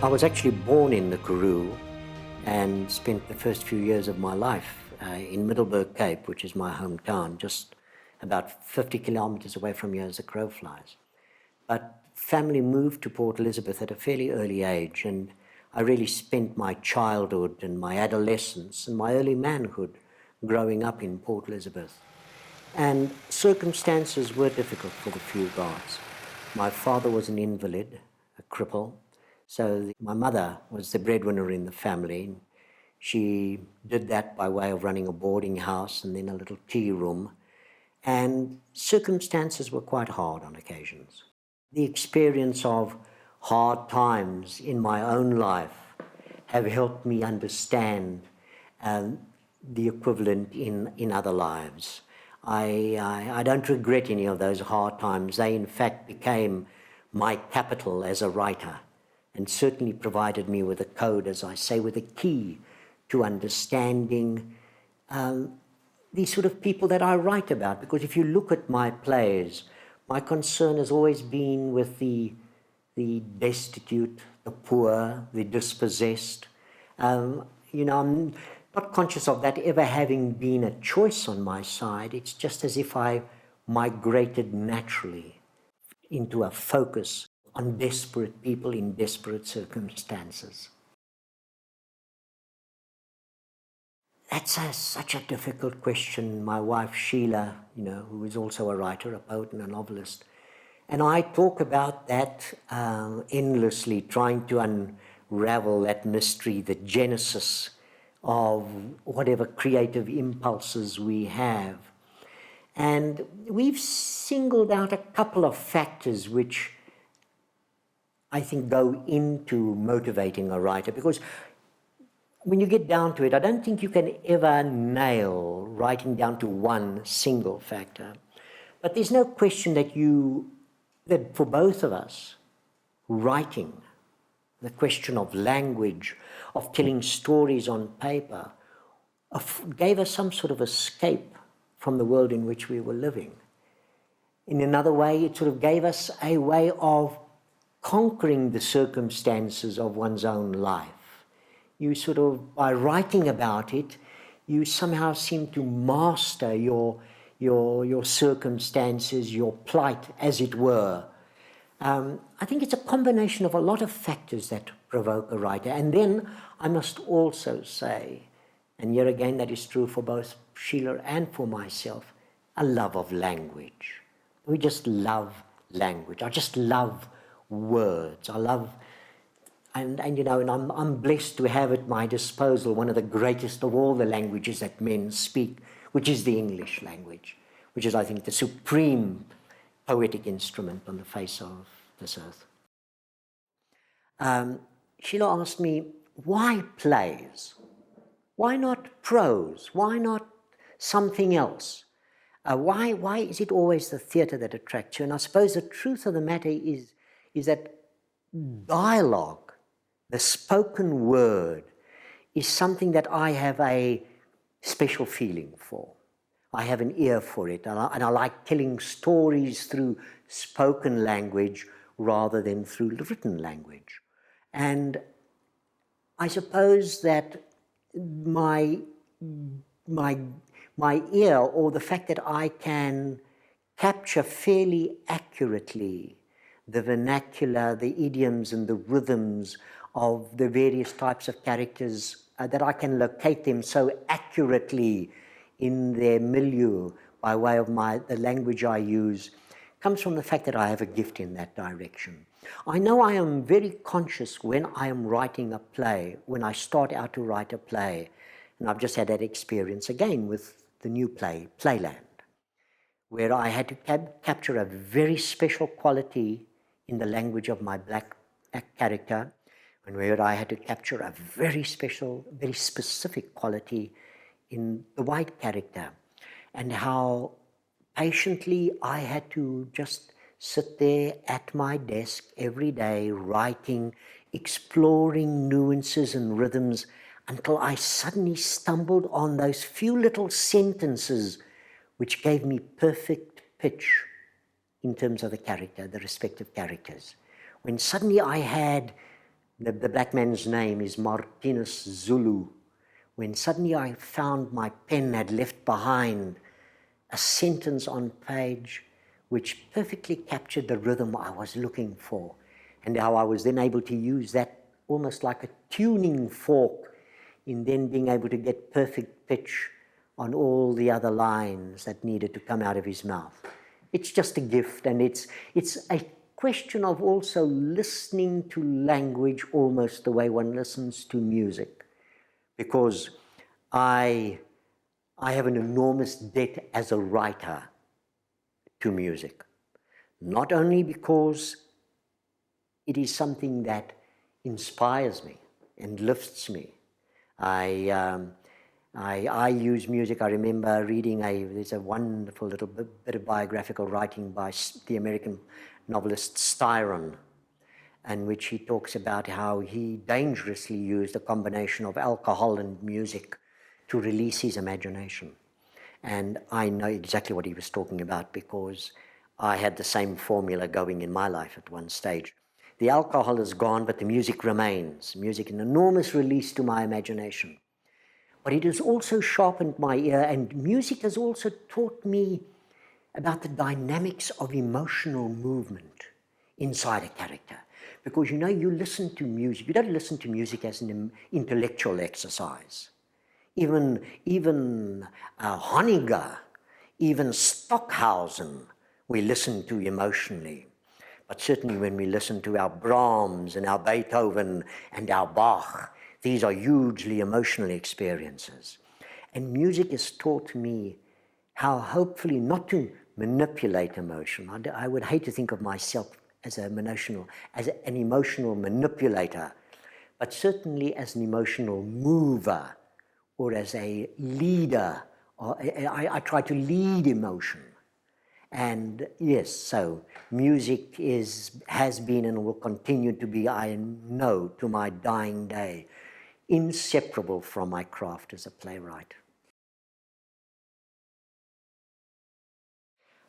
I was actually born in the Karoo and spent the first few years of my life in Middelburg, Cape, which is my hometown, just about 50 kilometers away from here as the crow flies. But family moved to Port Elizabeth at a fairly early age, and I really spent my childhood and my adolescence and my early manhood growing up in Port Elizabeth. And circumstances were difficult for the Fugards. My father was an invalid, a cripple, so my mother was the breadwinner in the family. She did that by way of running a boarding house and then a little tea room. And circumstances were quite hard on occasions. The experience of hard times in my own life have helped me understand the equivalent in other lives. I don't regret any of those hard times. They, in fact, became my capital as a writer and certainly provided me with a code, as I say, with a key to understanding these sort of people that I write about. Because if you look at my plays, my concern has always been with the destitute, the poor, the dispossessed. I'm not conscious of that ever having been a choice on my side. It's just as if I migrated naturally into a focus on desperate people in desperate circumstances. That's such a difficult question. My wife, Sheila, who is also a writer, a poet and a novelist, and I talk about that endlessly, trying to unravel that mystery, the genesis of whatever creative impulses we have. And we've singled out a couple of factors which I think go into motivating a writer, because when you get down to it, I don't think you can ever nail writing down to one single factor. But there's no question that for both of us, writing, the question of language, of telling stories on paper, gave us some sort of escape from the world in which we were living. In another way, it sort of gave us a way of conquering the circumstances of one's own life. You sort of, by writing about it, you somehow seem to master your circumstances, your plight, as it were. I think it's a combination of a lot of factors that provoke a writer. And then I must also say, and here again that is true for both Sheila and for myself, a love of language. We just love language. I just love words. I love, and I'm blessed to have at my disposal one of the greatest of all the languages that men speak, which is the English language, which is, I think, the supreme poetic instrument on the face of this earth. Sheila asked me, why plays? Why not prose? Why not something else? Why is it always the theatre that attracts you? And I suppose the truth of the matter is that dialogue, the spoken word, is something that I have a special feeling for. I have an ear for it, and I like telling stories through spoken language rather than through written language. And I suppose that my ear, or the fact that I can capture fairly accurately the vernacular, the idioms and the rhythms of the various types of characters, that I can locate them so accurately in their milieu by way of the language I use, comes from the fact that I have a gift in that direction. I know I am very conscious when I am writing a play, when I start out to write a play, and I've just had that experience again with the new play, Playland, where I had to capture a very special quality in the language of my black character, and where I had to capture a very special, very specific quality in the white character, and how patiently I had to just sit there at my desk every day, writing, exploring nuances and rhythms, until I suddenly stumbled on those few little sentences which gave me perfect pitch in terms of the character, the respective characters. When suddenly I had the black man's name is Martinus Zulu, when suddenly I found my pen had left behind a sentence on page which perfectly captured the rhythm I was looking for, and how I was then able to use that almost like a tuning fork in then being able to get perfect pitch on all the other lines that needed to come out of his mouth. It's just a gift, and it's a question of also listening to language almost the way one listens to music, because I have an enormous debt as a writer to music, not only because it is something that inspires me and lifts me. I use music. I remember reading there's a wonderful little bit of biographical writing by the American novelist Styron, in which he talks about how he dangerously used a combination of alcohol and music to release his imagination. And I know exactly what he was talking about, because I had the same formula going in my life at one stage. The alcohol is gone, but the music remains. Music, an enormous release to my imagination. But it has also sharpened my ear, and music has also taught me about the dynamics of emotional movement inside a character. Because you listen to music, you don't listen to music as an intellectual exercise. Even Honegger, even Stockhausen, we listen to emotionally. But certainly when we listen to our Brahms and our Beethoven and our Bach, these are hugely emotional experiences. And music has taught me how, hopefully, not to manipulate emotion. I would hate to think of myself as an emotional manipulator, but certainly as an emotional mover, or as a leader. I try to lead emotion. And yes, so music has been and will continue to be, I know, to my dying day, inseparable from my craft as a playwright.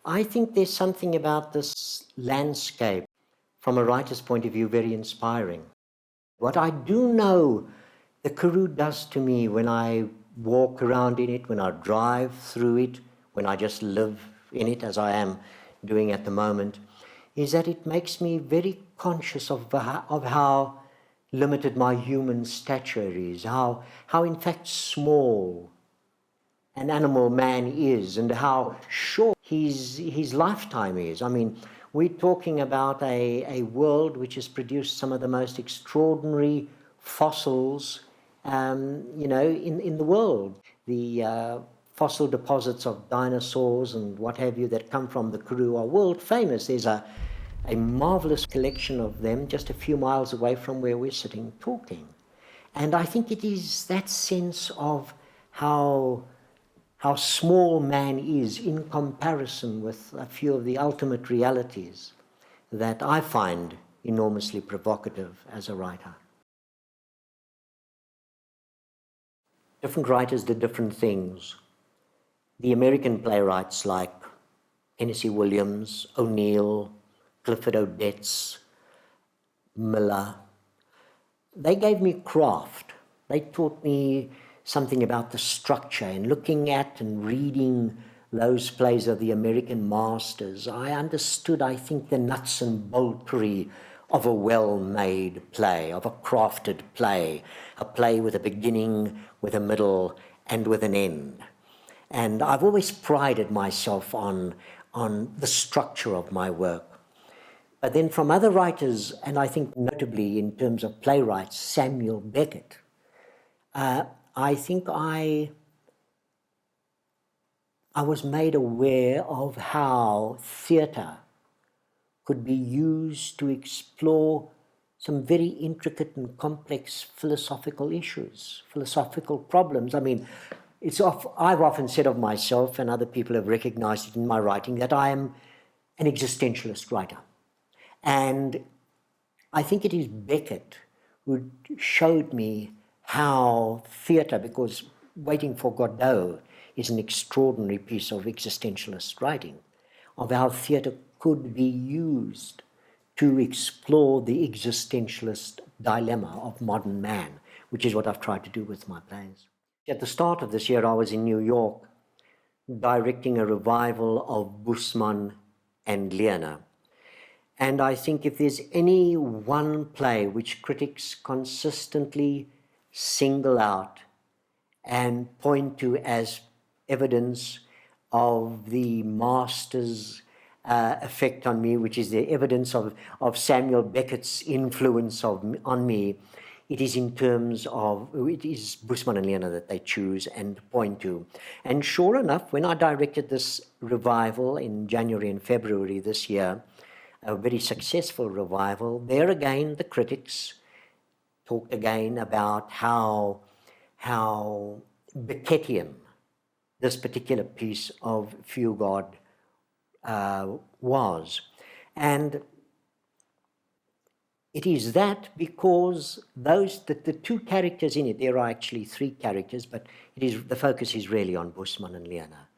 I think there's something about this landscape, from a writer's point of view, very inspiring. What I do know the Karoo does to me when I walk around in it, when I drive through it, when I just live in it, as I am doing at the moment, is that it makes me very conscious of how limited my human stature is, how in fact small an animal man is, and how short his lifetime is. I mean, we're talking about a world which has produced some of the most extraordinary fossils in the world. The fossil deposits of dinosaurs and what have you that come from the Karoo are world famous. There's a marvelous collection of them just a few miles away from where we're sitting talking. And I think it is that sense of how small man is in comparison with a few of the ultimate realities that I find enormously provocative as a writer. Different writers did different things. The American playwrights like Tennessee Williams, O'Neill, Clifford Odets, Miller, they gave me craft. They taught me something about the structure, and looking at and reading those plays of the American masters, I understood, I think, the nuts and boltery of a well-made play, of a crafted play, a play with a beginning, with a middle, and with an end. And I've always prided myself on the structure of my work. But then from other writers, and I think notably in terms of playwrights, Samuel Beckett, I think I was made aware of how theatre could be used to explore some very intricate and complex philosophical issues, philosophical problems. I mean, I've often said of myself, and other people have recognized it in my writing, that I am an existentialist writer. And I think it is Beckett who showed me how theatre, because Waiting for Godot is an extraordinary piece of existentialist writing, of how theatre could be used to explore the existentialist dilemma of modern man, which is what I've tried to do with my plays. At the start of this year, I was in New York directing a revival of Boesman and Lena. And I think if there's any one play which critics consistently single out and point to as evidence of the master's effect on me, which is the evidence of Samuel Beckett's influence on me, it is in terms of, it is Boesman and Lena that they choose and point to. And sure enough, when I directed this revival in January and February this year, a very successful revival, there again the critics talked again about how Beckettian this particular piece of Fugard was. And it is that because the two characters in it, there are actually three characters, but the focus is really on Boesman and Lena.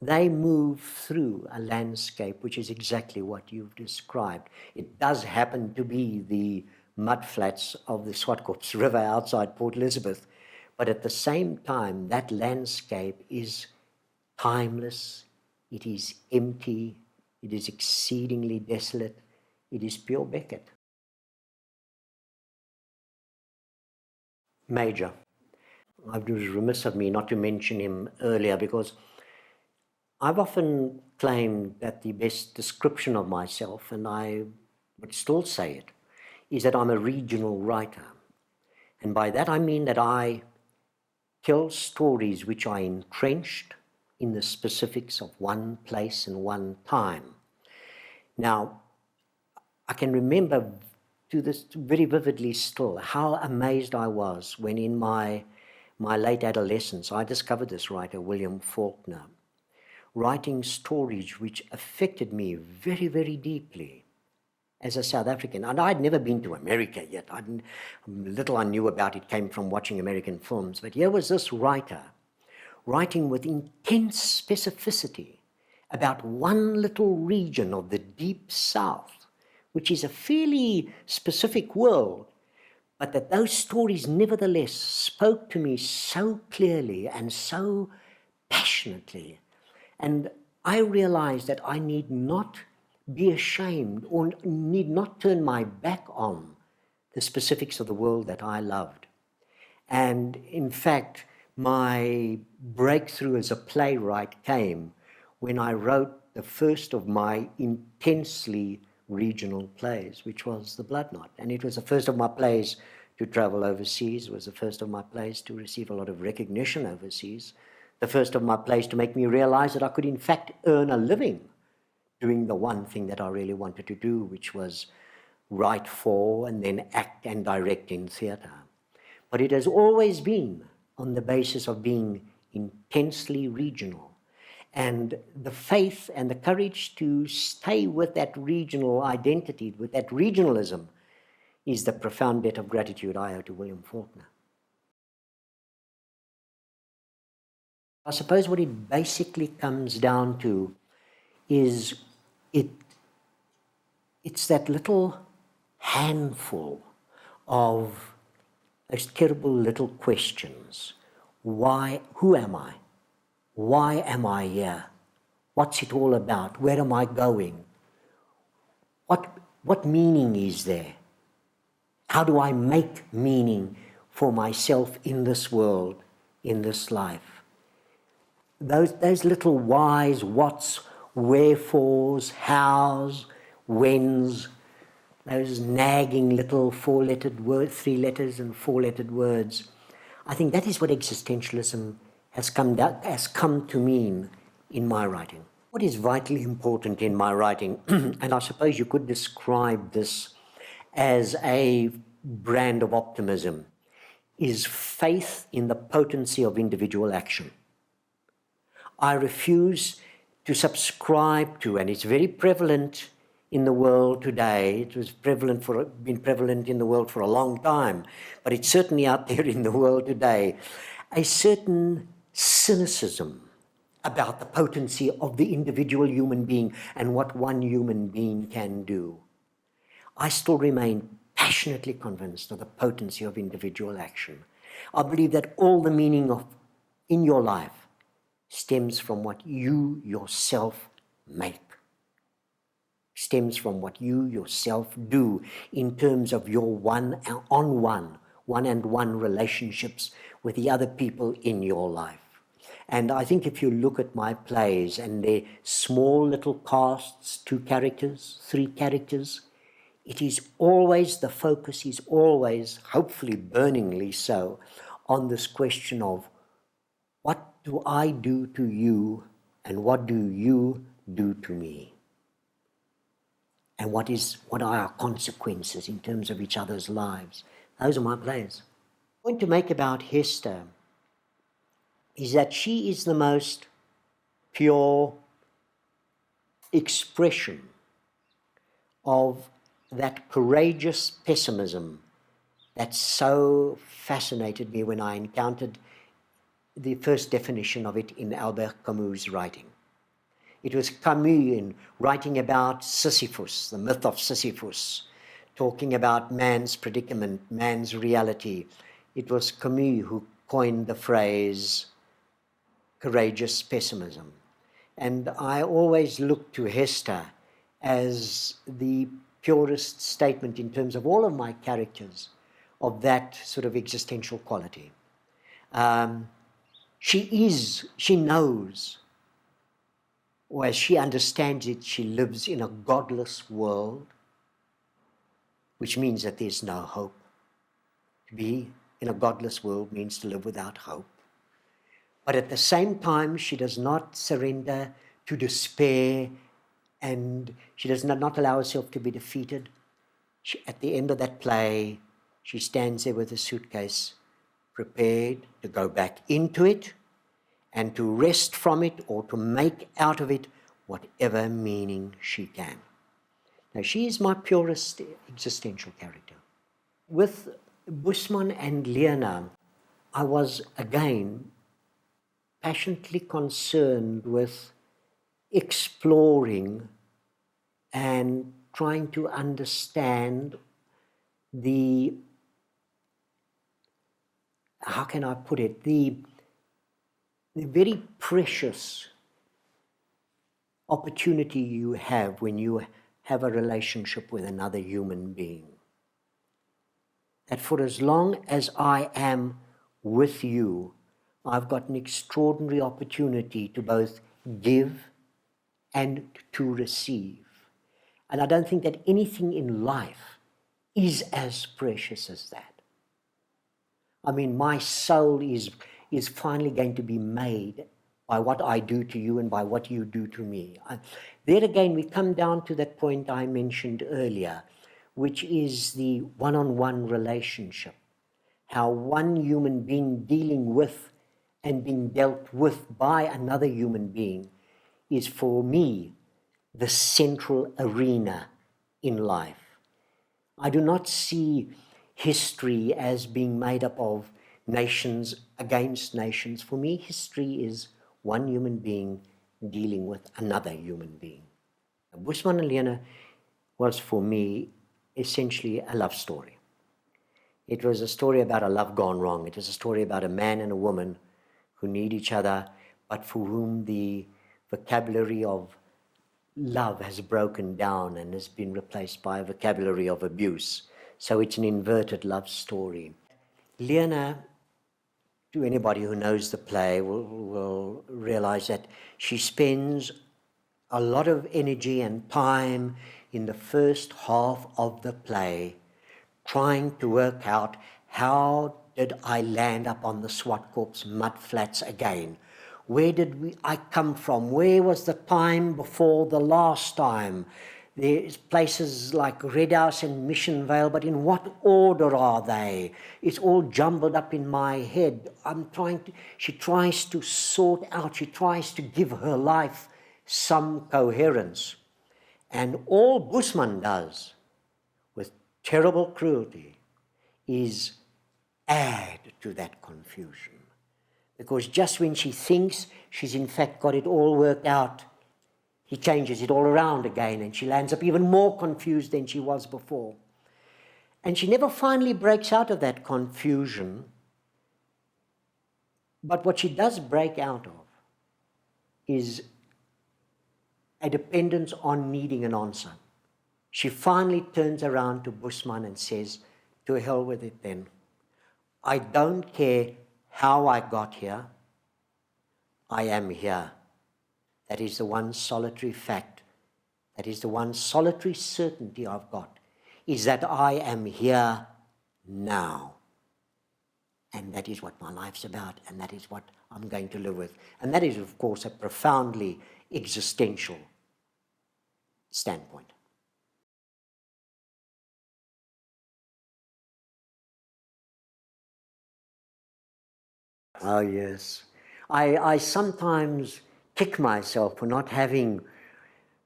They move through a landscape which is exactly what you've described. It does happen to be the mudflats of the Swartkops River outside Port Elizabeth, but at the same time, that landscape is timeless, it is empty, it is exceedingly desolate, it is pure Beckett. Major. It was remiss of me not to mention him earlier because I've often claimed that the best description of myself, and I would still say it, is that I'm a regional writer. And by that I mean that I tell stories which are entrenched in the specifics of one place and one time. Now, I can remember to this very vividly still how amazed I was when in my late adolescence I discovered this writer, William Faulkner, writing stories which affected me very, very deeply as a South African. And I'd never been to America yet. Little I knew about it came from watching American films. But here was this writer writing with intense specificity about one little region of the deep South, which is a fairly specific world, but that those stories nevertheless spoke to me so clearly and so passionately. And I realized that I need not be ashamed or need not turn my back on the specifics of the world that I loved. And in fact, my breakthrough as a playwright came when I wrote the first of my intensely regional plays, which was The Blood Knot. And it was the first of my plays to travel overseas. It was the first of my plays to receive a lot of recognition overseas. The first of my plays to make me realize that I could in fact earn a living doing the one thing that I really wanted to do, which was write for and then act and direct in theatre. But it has always been on the basis of being intensely regional. And the faith and the courage to stay with that regional identity, with that regionalism, is the profound debt of gratitude I owe to William Faulkner. I suppose what it basically comes down to is it's that little handful of those terrible little questions. Why? Who am I? Why am I here? What's it all about? Where am I going? What meaning is there? How do I make meaning for myself in this world, in this life? Those little whys, whats, wherefores, hows, whens, those nagging little four-lettered words, 3 letters and 4-lettered words. I think that is what existentialism has come to mean in my writing. What is vitally important in my writing, and I suppose you could describe this as a brand of optimism, is faith in the potency of individual action. I refuse to subscribe to, and it's very prevalent in the world today, it was been prevalent in the world for a long time, but it's certainly out there in the world today, a certain cynicism about the potency of the individual human being and what one human being can do. I still remain passionately convinced of the potency of individual action. I believe that all the meaning in your life stems from what you yourself make, stems from what you yourself do in terms of your one-on-one relationships with the other people in your life. And I think if you look at my plays and their small little casts, 2 characters, 3 characters, it is always, the focus is always, hopefully burningly so, on this question of what do I do to you and what do you do to me? And what are our consequences in terms of each other's lives? Those are my plays. The point to make about Hester is that she is the most pure expression of that courageous pessimism that so fascinated me when I encountered the first definition of it in Albert Camus' writing. It was Camus in writing about Sisyphus, the myth of Sisyphus, talking about man's predicament, man's reality. It was Camus who coined the phrase courageous pessimism. And I always look to Hester as the purest statement in terms of all of my characters of that sort of existential quality. She knows, or as she understands it, she lives in a godless world, which means that there's no hope. To be in a godless world means to live without hope. But at the same time, she does not surrender to despair, and she does not allow herself to be defeated. At the end of that play, she stands there with a suitcase, prepared to go back into it and to wrest from it or to make out of it whatever meaning she can. Now, she is my purest existential character. With Boesman and Lena, I was again passionately concerned with exploring and trying to understand the, how can I put it, the very precious opportunity you have when you have a relationship with another human being. That for as long as I am with you, I've got an extraordinary opportunity to both give and to receive. And I don't think that anything in life is as precious as that. I mean, my soul is finally going to be made by what I do to you and by what you do to me. There again, we come down to that point I mentioned earlier, which is the one-on-one relationship. How one human being dealing with and being dealt with by another human being is, for me, the central arena in life. I do not see history as being made up of nations against nations. For me, history is one human being dealing with another human being. Boesman and Lena was, for me, essentially a love story. It was a story about a love gone wrong. It was a story about a man and a woman who need each other, but for whom the vocabulary of love has broken down and has been replaced by a vocabulary of abuse. So it's an inverted love story. Lena, to anybody who knows the play, will realize that she spends a lot of energy and time in the first half of the play trying to work out, how did I land up on the Swartkorps mud flats again? Where did I come from? Where was the time before the last time? There's places like Red House and Mission Vale, but in what order are they? It's all jumbled up in my head. She tries to sort out, she tries to give her life some coherence. And all Boesman does, with terrible cruelty, is add to that confusion. Because just when she thinks she's in fact got it all worked out, he changes it all around again and she lands up even more confused than she was before. And she never finally breaks out of that confusion. But what she does break out of is a dependence on needing an answer. She finally turns around to Boesman and says, to hell with it then. I don't care how I got here. I am here. That is the one solitary fact. That is the one solitary certainty I've got, is that I am here now. And that is what my life's about, and that is what I'm going to live with. And that is, of course, a profoundly existential standpoint. Oh, yes. I sometimes kick myself for not having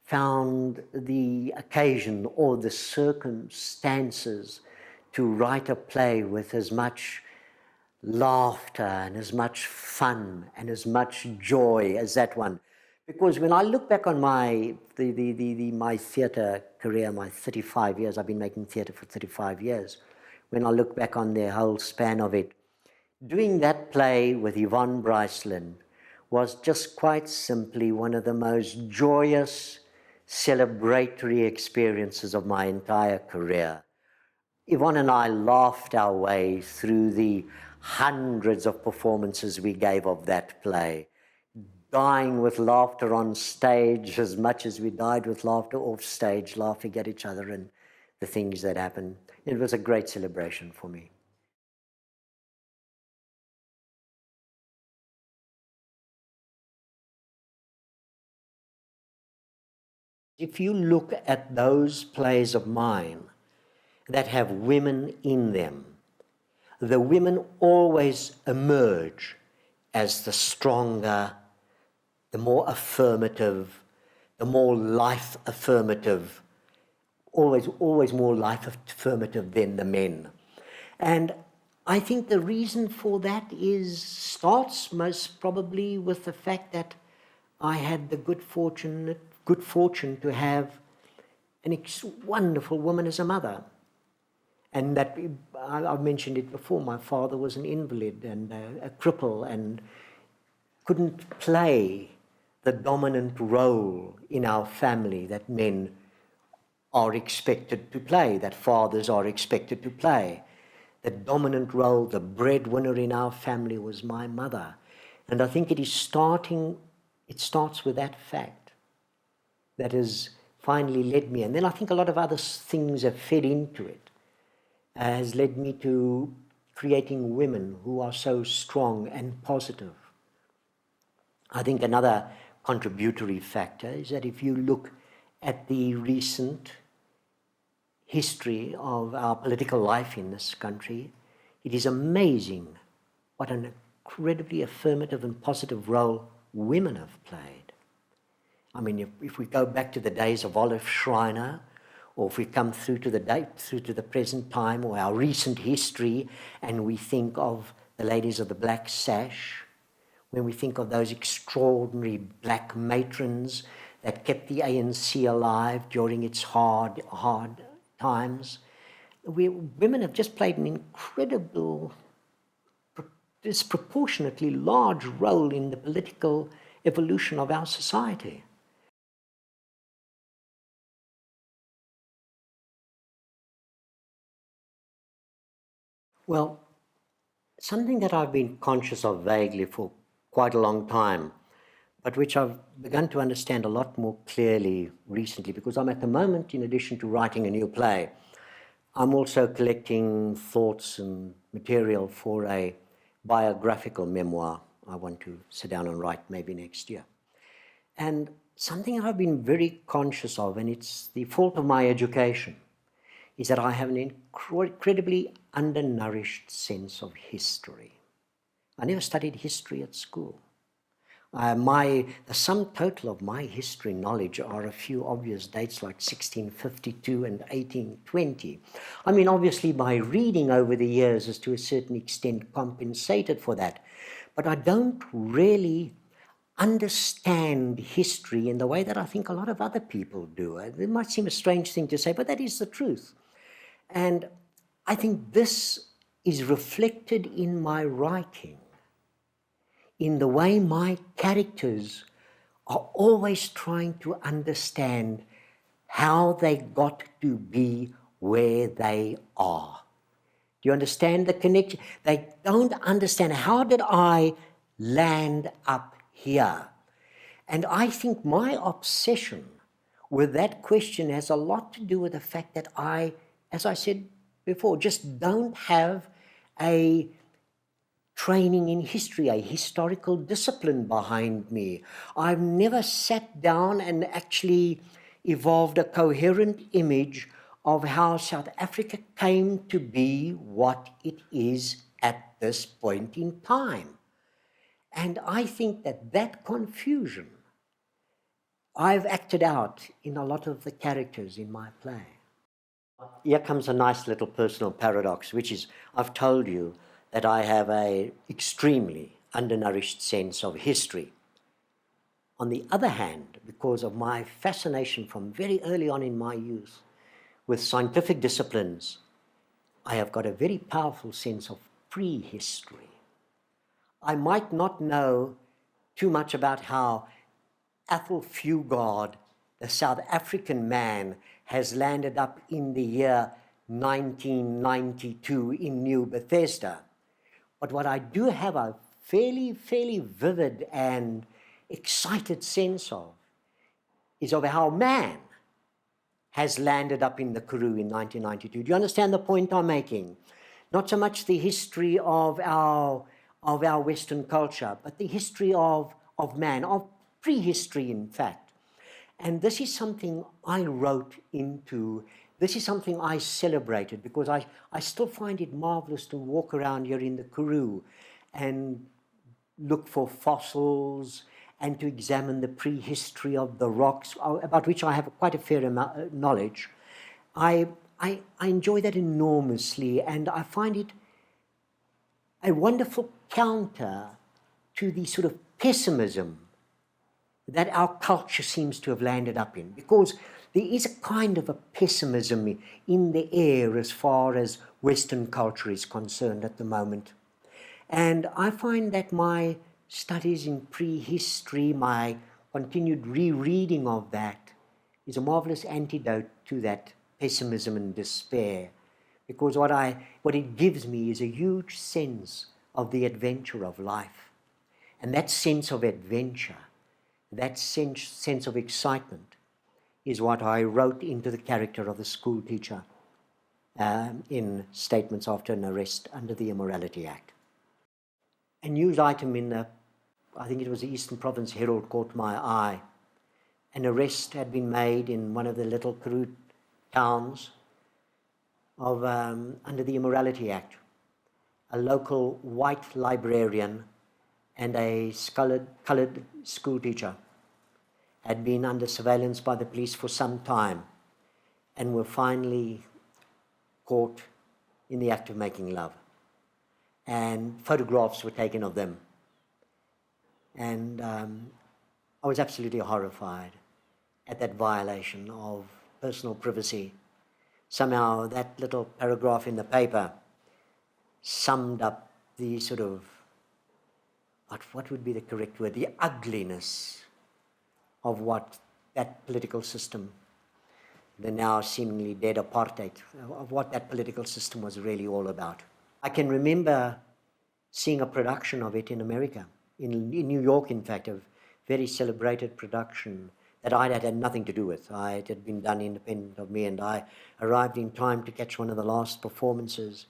found the occasion or the circumstances to write a play with as much laughter and as much fun and as much joy as that one. Because when I look back on my theatre career, my 35 years, I've been making theatre for 35 years, when I look back on the whole span of it, doing that play with Yvonne Bryceland was just quite simply one of the most joyous, celebratory experiences of my entire career. Yvonne and I laughed our way through the hundreds of performances we gave of that play, dying with laughter on stage as much as we died with laughter off stage, laughing at each other and the things that happened. It was a great celebration for me. If you look at those plays of mine that have women in them, the women always emerge as the stronger, the more affirmative, the more life affirmative, always more life affirmative than the men. And I think the reason for that starts most probably with the fact that I had the good fortune to have a wonderful woman as a mother. And that, I've mentioned it before, my father was an invalid and a cripple and couldn't play the dominant role in our family that men are expected to play, that fathers are expected to play. The dominant role, the breadwinner in our family was my mother. And I think it starts with that fact that has finally led me. And then I think a lot of other things have fed into it, has led me to creating women who are so strong and positive. I think another contributory factor is that if you look at the recent history of our political life in this country, it is amazing what an incredibly affirmative and positive role women have played. I mean, if we go back to the days of Olive Schreiner, or if we come through to the present time, or our recent history, and we think of the ladies of the black sash, when we think of those extraordinary black matrons that kept the ANC alive during its hard times, women have just played an incredible, disproportionately large role in the political evolution of our society. Well, something that I've been conscious of vaguely for quite a long time, but which I've begun to understand a lot more clearly recently, because I'm at the moment, in addition to writing a new play, I'm also collecting thoughts and material for a biographical memoir I want to sit down and write maybe next year. And something I've been very conscious of, and it's the fault of my education, is that I have an incredibly undernourished sense of history. I never studied history at school. The sum total of my history knowledge are a few obvious dates like 1652 and 1820. I mean, obviously my reading over the years has to a certain extent compensated for that, but I don't really understand history in the way that I think a lot of other people do. It might seem a strange thing to say, but that is the truth. And I think this is reflected in my writing, in the way my characters are always trying to understand how they got to be where they are. Do you understand the connection? They don't understand, how did I land up here? And I think my obsession with that question has a lot to do with the fact that I, as I said before, just don't have a training in history, a historical discipline behind me. I've never sat down and actually evolved a coherent image of how South Africa came to be what it is at this point in time. And I think that that confusion I've acted out in a lot of the characters in my play. Here comes a nice little personal paradox, which is, I've told you that I have an extremely undernourished sense of history. On the other hand, because of my fascination from very early on in my youth with scientific disciplines, I have got a very powerful sense of prehistory. I might not know too much about how Athol Fugard, the South African man, has landed up in the year 1992 in New Bethesda. But what I do have a fairly vivid and excited sense of is of how man has landed up in the Karoo in 1992. Do you understand the point I'm making? Not so much the history of our Western culture, but the history of man, of prehistory, in fact. And this is something I wrote into, this is something I celebrated, because I still find it marvelous to walk around here in the Karoo and look for fossils and to examine the prehistory of the rocks, about which I have quite a fair amount of knowledge. I enjoy that enormously, and I find it a wonderful counter to the sort of pessimism that our culture seems to have landed up in, because there is a kind of a pessimism in the air as far as Western culture is concerned at the moment. And I find that my studies in prehistory, my continued rereading of that, is a marvelous antidote to that pessimism and despair, because what it gives me is a huge sense of the adventure of life. And that sense of adventure, that sense of excitement, is what I wrote into the character of the school teacher in Statements After an Arrest under the Immorality Act. A news item in the, I think it was the Eastern Province Herald, caught my eye. An arrest had been made in one of the little Karoo towns of under the Immorality Act. A local white librarian and a coloured school teacher had been under surveillance by the police for some time and were finally caught in the act of making love. And photographs were taken of them. And I was absolutely horrified at that violation of personal privacy. Somehow that little paragraph in the paper summed up the sort of, what would be the correct word, the ugliness of what that political system, the now seemingly dead apartheid, of what that political system was really all about. I can remember seeing a production of it in America, in New York, in fact, a very celebrated production that I had nothing to do with. It had been done independent of me, and I arrived in time to catch one of the last performances.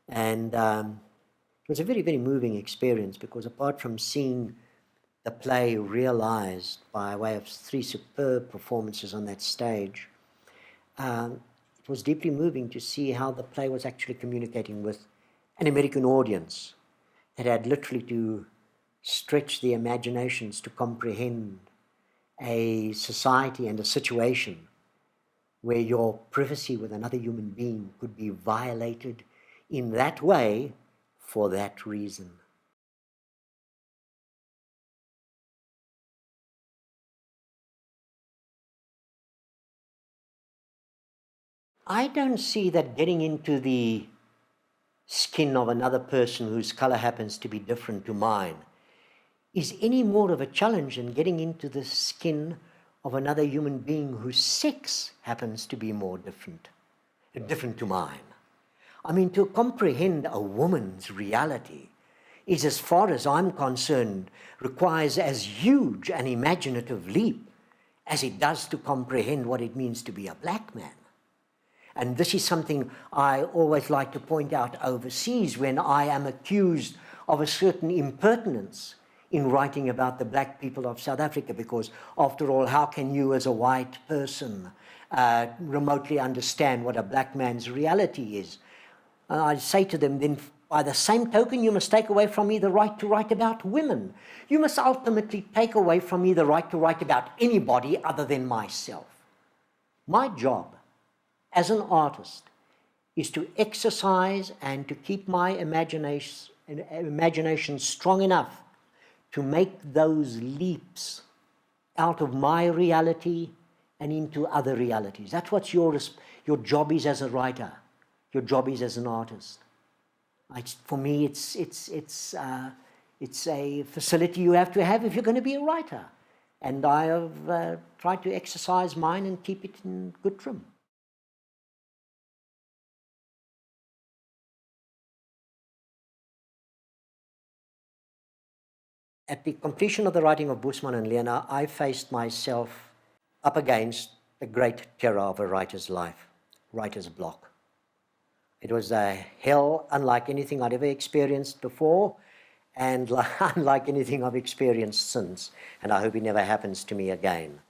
And it was a very, very moving experience, because apart from seeing the play realized by way of 3 superb performances on that stage, it was deeply moving to see how the play was actually communicating with an American audience that had literally to stretch their imaginations to comprehend a society and a situation where your privacy with another human being could be violated in that way for that reason. I don't see that getting into the skin of another person whose color happens to be different to mine is any more of a challenge than getting into the skin of another human being whose sex happens to be more different to mine. I mean, to comprehend a woman's reality is, as far as I'm concerned, requires as huge an imaginative leap as it does to comprehend what it means to be a black man. And this is something I always like to point out overseas when I am accused of a certain impertinence in writing about the black people of South Africa, because after all, how can you as a white person remotely understand what a black man's reality is? I say to them, then by the same token, you must take away from me the right to write about women. You must ultimately take away from me the right to write about anybody other than myself. My job as an artist is to exercise and to keep my imagination strong enough to make those leaps out of my reality and into other realities. That's what your job is as a writer. Your job is as an artist. For me, it's a facility you have to have if you're going to be a writer. And I have tried to exercise mine and keep it in good trim. At the completion of the writing of Boesman and Lena, I faced myself up against the great terror of a writer's life, writer's block. It was a hell unlike anything I'd ever experienced before, and unlike anything I've experienced since, and I hope it never happens to me again.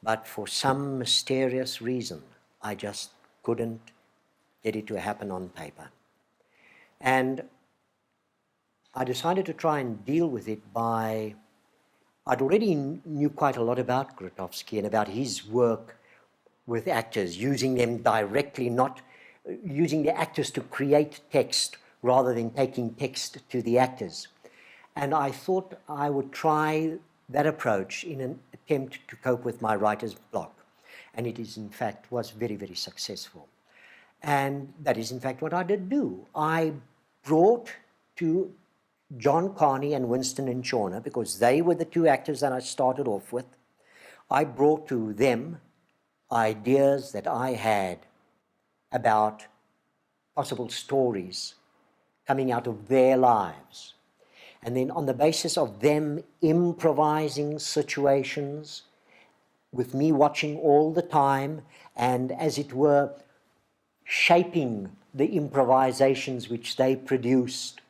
But for some mysterious reason, I just couldn't get it to happen on paper. And I decided to try and deal with it by, I'd already knew quite a lot about Grotowski and about his work with actors, using them directly, not using the actors to create text rather than taking text to the actors. And I thought I would try that approach in an attempt to cope with my writer's block. And it is, in fact, was very, very successful. And that is, in fact, what I did do. I brought to John Kani and Winston and Shauna, because they were the two actors that I started off with, I brought to them ideas that I had about possible stories coming out of their lives. And then on the basis of them improvising situations, with me watching all the time, and as it were, shaping the improvisations which they produced,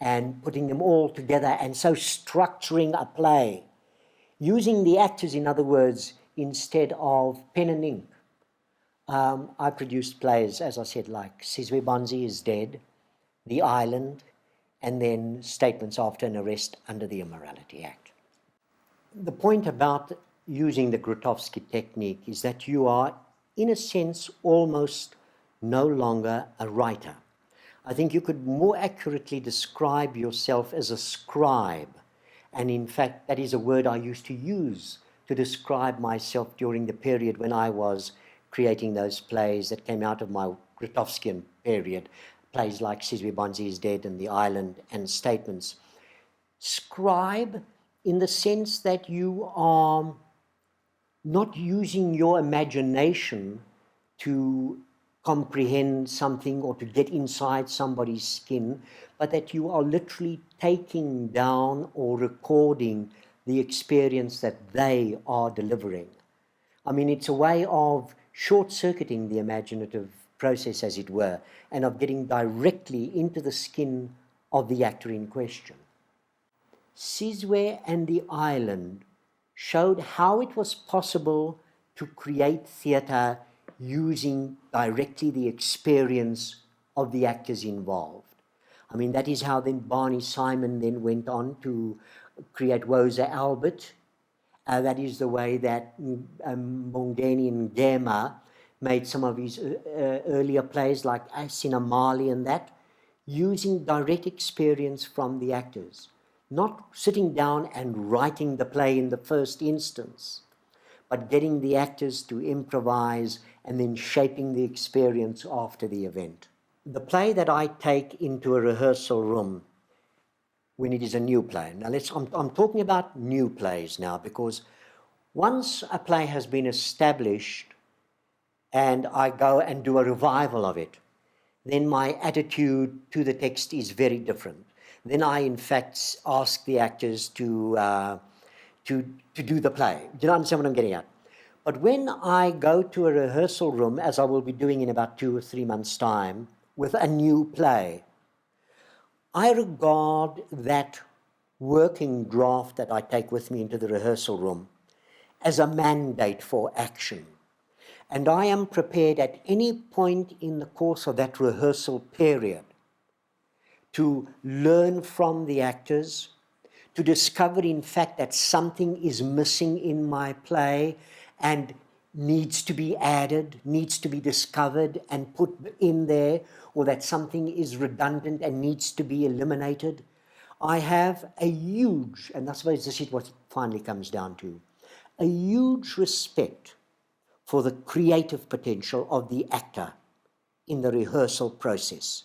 and putting them all together, and so structuring a play, using the actors, in other words, instead of pen and ink. I produced plays, as I said, like Sizwe Banzi is Dead, The Island, and then Statements After an Arrest under the Immorality Act. The point about using the Grotowski technique is that you are, in a sense, almost no longer a writer. I think you could more accurately describe yourself as a scribe. And in fact, that is a word I used to use to describe myself during the period when I was creating those plays that came out of my Grotowskian period, plays like Sizwe Banzi is Dead and The Island and Statements. Scribe in the sense that you are not using your imagination to comprehend something or to get inside somebody's skin, but that you are literally taking down or recording the experience that they are delivering. I mean, it's a way of short-circuiting the imaginative process, as it were, and of getting directly into the skin of the actor in question. Sizwe and The Island showed how it was possible to create theatre using directly the experience of the actors involved. I mean, that is how then Barney Simon then went on to create Woza Albert. That is the way that Mongeni Ngema made some of his earlier plays like Sinamali and that, using direct experience from the actors, not sitting down and writing the play in the first instance, but getting the actors to improvise and then shaping the experience after the event. the play that I take into a rehearsal room when it is a new play. Now I'm talking about new plays now, because once a play has been established and I go and do a revival of it, then my attitude to the text is very different. Then I, in fact, ask the actors to do the play. Do you understand what I'm getting at? But when I go to a rehearsal room, as I will be doing in about 2 or 3 months' time, with a new play, I regard that working draft that I take with me into the rehearsal room as a mandate for action. And I am prepared at any point in the course of that rehearsal period to learn from the actors, to discover, in fact, that something is missing in my play and needs to be added, needs to be discovered and put in there, or that something is redundant and needs to be eliminated. I have a huge, and I suppose this is what it finally comes down to, a huge respect for the creative potential of the actor in the rehearsal process.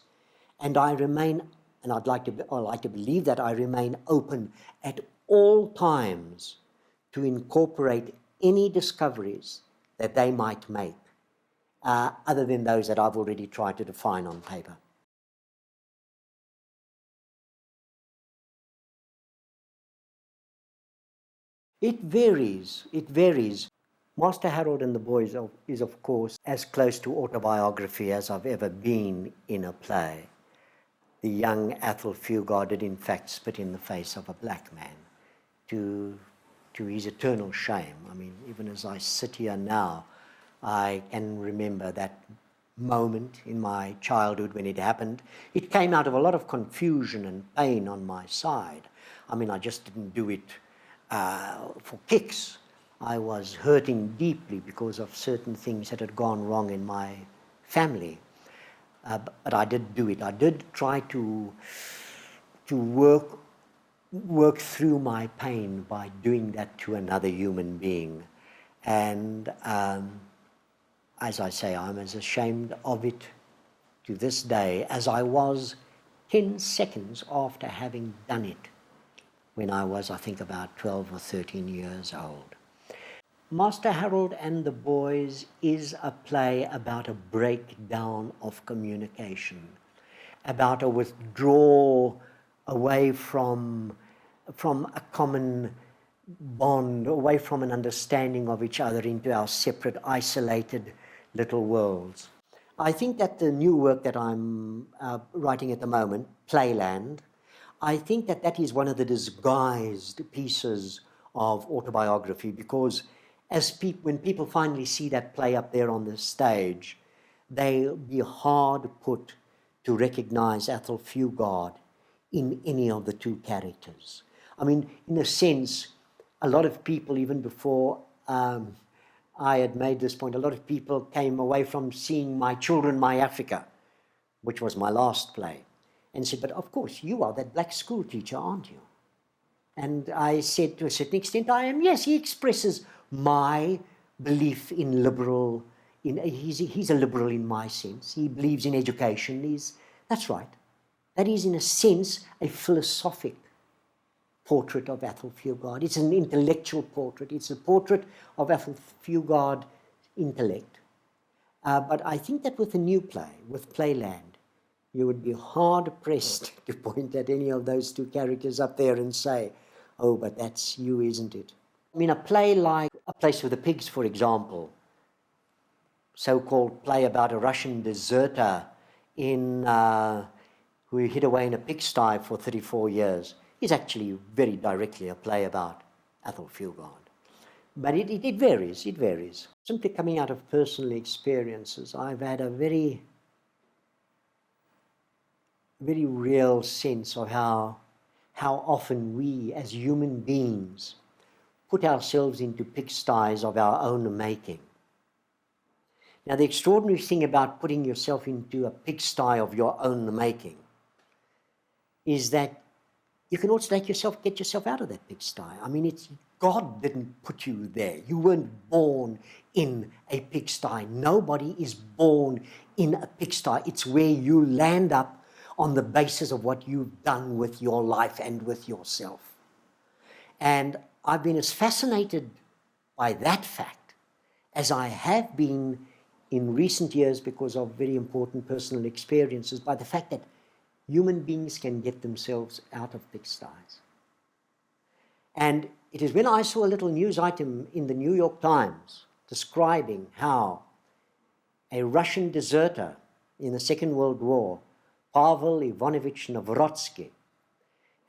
And I remain, and I like to believe that I remain open at all times to incorporate any discoveries that they might make, other than those that I've already tried to define on paper. It varies. Master Harold and the Boys is, of course, as close to autobiography as I've ever been in a play. The young Athol Fugard did, in fact, spit in the face of a black man to his eternal shame. I mean, even as I sit here now, I can remember that moment in my childhood when it happened. It came out of a lot of confusion and pain on my side. I mean, I just didn't do it for kicks. I was hurting deeply because of certain things that had gone wrong in my family. But I did do it. I did try to work through my pain by doing that to another human being. And as I say, I'm as ashamed of it to this day as I was 10 seconds after having done it when I was, I think, about 12 or 13 years old. Master Harold and the Boys is a play about a breakdown of communication, about a withdrawal away from a common bond, away from an understanding of each other into our separate, isolated little worlds. I think that the new work that I'm writing at the moment, Playland, I think that is one of the disguised pieces of autobiography, because when people finally see that play up there on the stage, they'll be hard put to recognize Athol Fugard in any of the two characters. I mean, in a sense, a lot of people, even before I had made this point, a lot of people came away from seeing My Children, My Africa, which was my last play, and said, but of course, you are that black school teacher, aren't you? And I said, to a certain extent, I am. Yes, he expresses my belief in liberal, he's a liberal in my sense. He believes in education. That's right. That is, in a sense, a philosophic portrait of Athol Fugard. It's an intellectual portrait. It's a portrait of Athol Fugard intellect. But I think that with a new play, with Playland, you would be hard-pressed to point at any of those two characters up there and say, oh, but that's you, isn't it? I mean, a play like A Place for the Pigs, for example, so-called play about a Russian deserter who hid away in a pigsty for 34 years, is actually very directly a play about Athol Fugard. But it varies. Simply coming out of personal experiences, I've had a very, very real sense of how often we as human beings put ourselves into pigsties of our own making. Now, the extraordinary thing about putting yourself into a pigsty of your own making is that you can also get yourself out of that pigsty. I mean, God didn't put you there. You weren't born in a pigsty. Nobody is born in a pigsty. It's where you land up on the basis of what you've done with your life and with yourself. And I've been as fascinated by that fact as I have been in recent years, because of very important personal experiences, by the fact that human beings can get themselves out of pigsties. And it is when I saw a little news item in the New York Times describing how a Russian deserter in the Second World War, Pavel Ivanovich Novrotsky,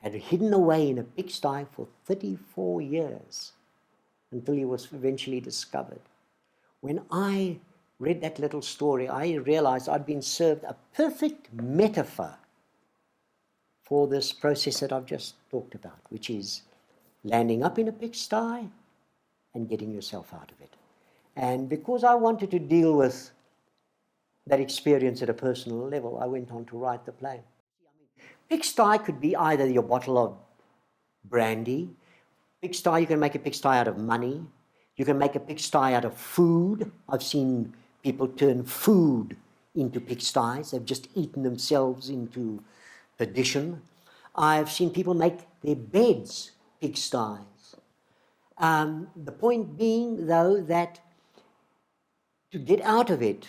had hidden away in a pigsty for 34 years until he was eventually discovered. When I read that little story, I realized I'd been served a perfect metaphor for this process that I've just talked about, which is landing up in a pigsty and getting yourself out of it. And because I wanted to deal with that experience at a personal level, I went on to write the play. Pigsty could be either your bottle of brandy. Pigsty, you can make a pigsty out of money. You can make a pigsty out of food. I've seen people turn food into pigsties. They've just eaten themselves into perdition. I've seen people make their beds pigsties. The point being, though, that to get out of it,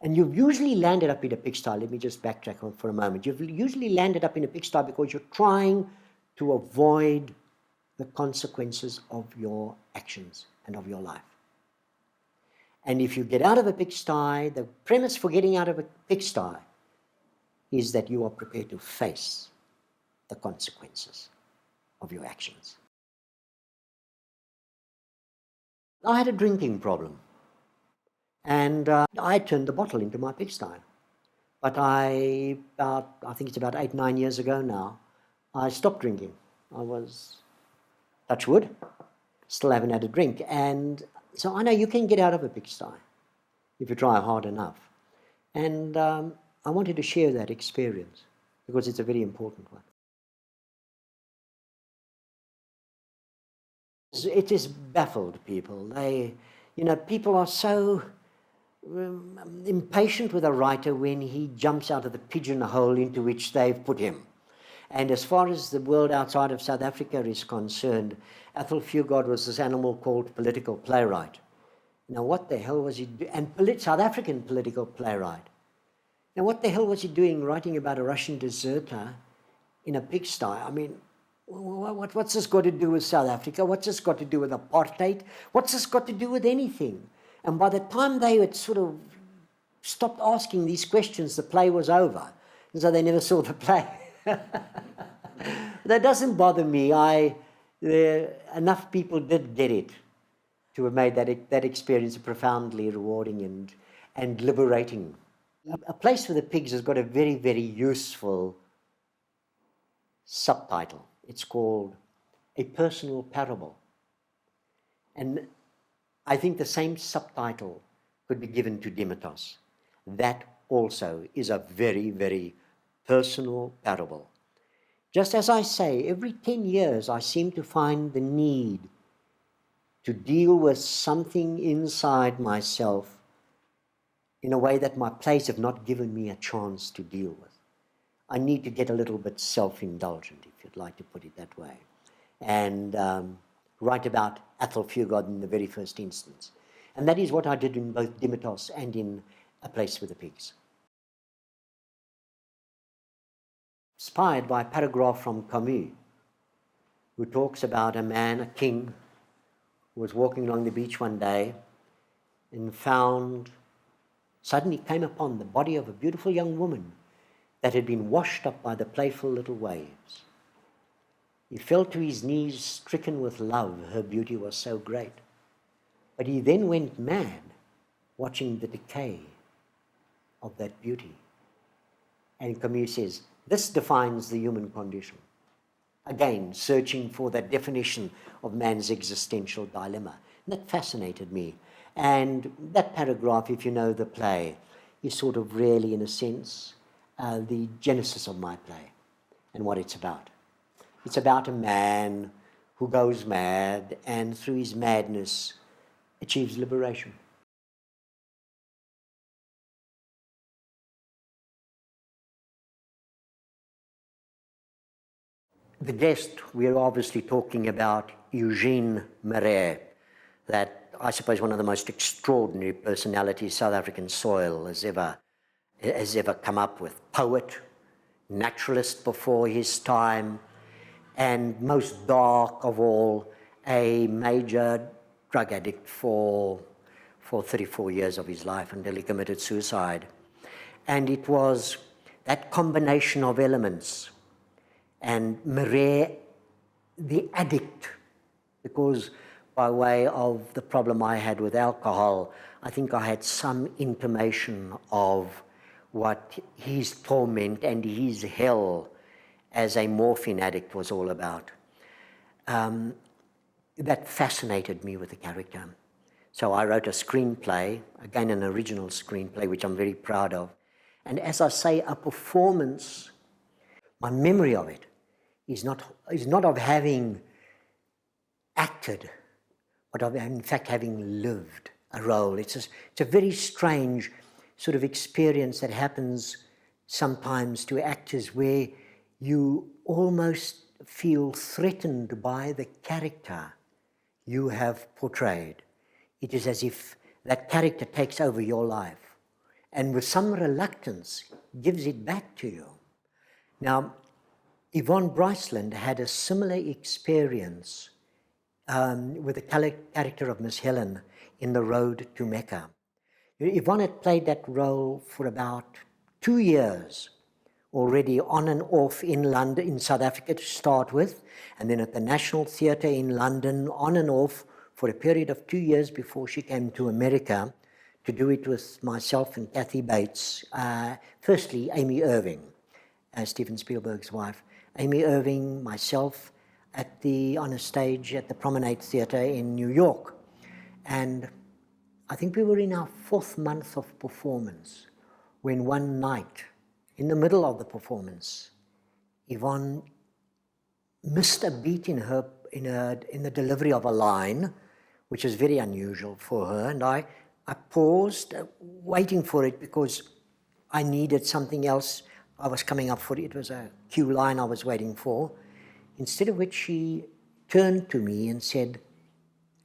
and you've usually landed up in a pigsty, let me just backtrack on for a moment. You've usually landed up in a pigsty because you're trying to avoid the consequences of your actions and of your life. And if you get out of a pigsty, the premise for getting out of a pigsty is that you are prepared to face the consequences of your actions. I had a drinking problem, and I turned the bottle into my pigsty. But I think it's about 8-9 years ago now, I stopped drinking. I was, touch wood, still haven't had a drink. And so I know you can get out of a pigsty if you try hard enough. And I wanted to share that experience because it's a very important one. It has baffled people. People are so impatient with a writer when he jumps out of the pigeonhole into which they've put him. And as far as the world outside of South Africa is concerned, Athol Fugard was this animal called political playwright. Now, what the hell was he doing? And South African political playwright. Now, what the hell was he doing writing about a Russian deserter in a pigsty? I mean, what's this got to do with South Africa? What's this got to do with apartheid? What's this got to do with anything? And by the time they had sort of stopped asking these questions, the play was over. And so they never saw the play. That doesn't bother me. Enough people did get it to have made that experience profoundly rewarding and liberating. A Place for the Pigs has got a very, very useful subtitle. It's called A Personal Parable. And I think the same subtitle could be given to Demetos. That also is a very, very personal parable. Just as I say, every 10 years I seem to find the need to deal with something inside myself in a way that my plays have not given me a chance to deal with. I need to get a little bit self-indulgent, if you'd like to put it that way, and write about Athol Fugard in the very first instance. And that is what I did in both Demetos and in A Place for the Pigs. Inspired by a paragraph from Camus, who talks about a man, a king, who was walking along the beach one day and suddenly came upon the body of a beautiful young woman that had been washed up by the playful little waves. He fell to his knees, stricken with love. Her beauty was so great. But he then went mad, watching the decay of that beauty. And Camus says, this defines the human condition. Again, searching for that definition of man's existential dilemma. And that fascinated me. And that paragraph, if you know the play, is sort of really, in a sense, the genesis of my play and what it's about. It's about a man who goes mad and through his madness achieves liberation. The guest, we're obviously talking about Eugène Marais, that I suppose one of the most extraordinary personalities South African soil has ever come up with. Poet, naturalist before his time, and most dark of all, a major drug addict for 34 years of his life until he committed suicide. And it was that combination of elements, and Marais, the addict, because by way of the problem I had with alcohol, I think I had some intimation of what his torment and his hell as a morphine addict was all about. That fascinated me with the character. So I wrote a screenplay, again an original screenplay, which I'm very proud of. And as I say, a performance, my memory of it is not of having acted, but of in fact having lived a role. It's a very strange sort of experience that happens sometimes to actors where you almost feel threatened by the character you have portrayed. It is as if that character takes over your life and with some reluctance gives it back to you. Now, Yvonne Bryceland had a similar experience with the character of Miss Helen in The Road to Mecca. Yvonne had played that role for about 2 years already, on and off in London, in South Africa to start with, and then at the National Theatre in London, on and off for a period of 2 years before she came to America to do it with myself and Kathy Bates. Firstly, Amy Irving, Steven Spielberg's wife. Amy Irving, myself, on a stage at the Promenade Theatre in New York. And I think we were in our 4th month of performance when one night, in the middle of the performance, Yvonne missed a beat in the delivery of a line, which is very unusual for her. And I paused, waiting for it because I needed something else. I was coming up for it. It was a cue line I was waiting for. Instead of which she turned to me and said,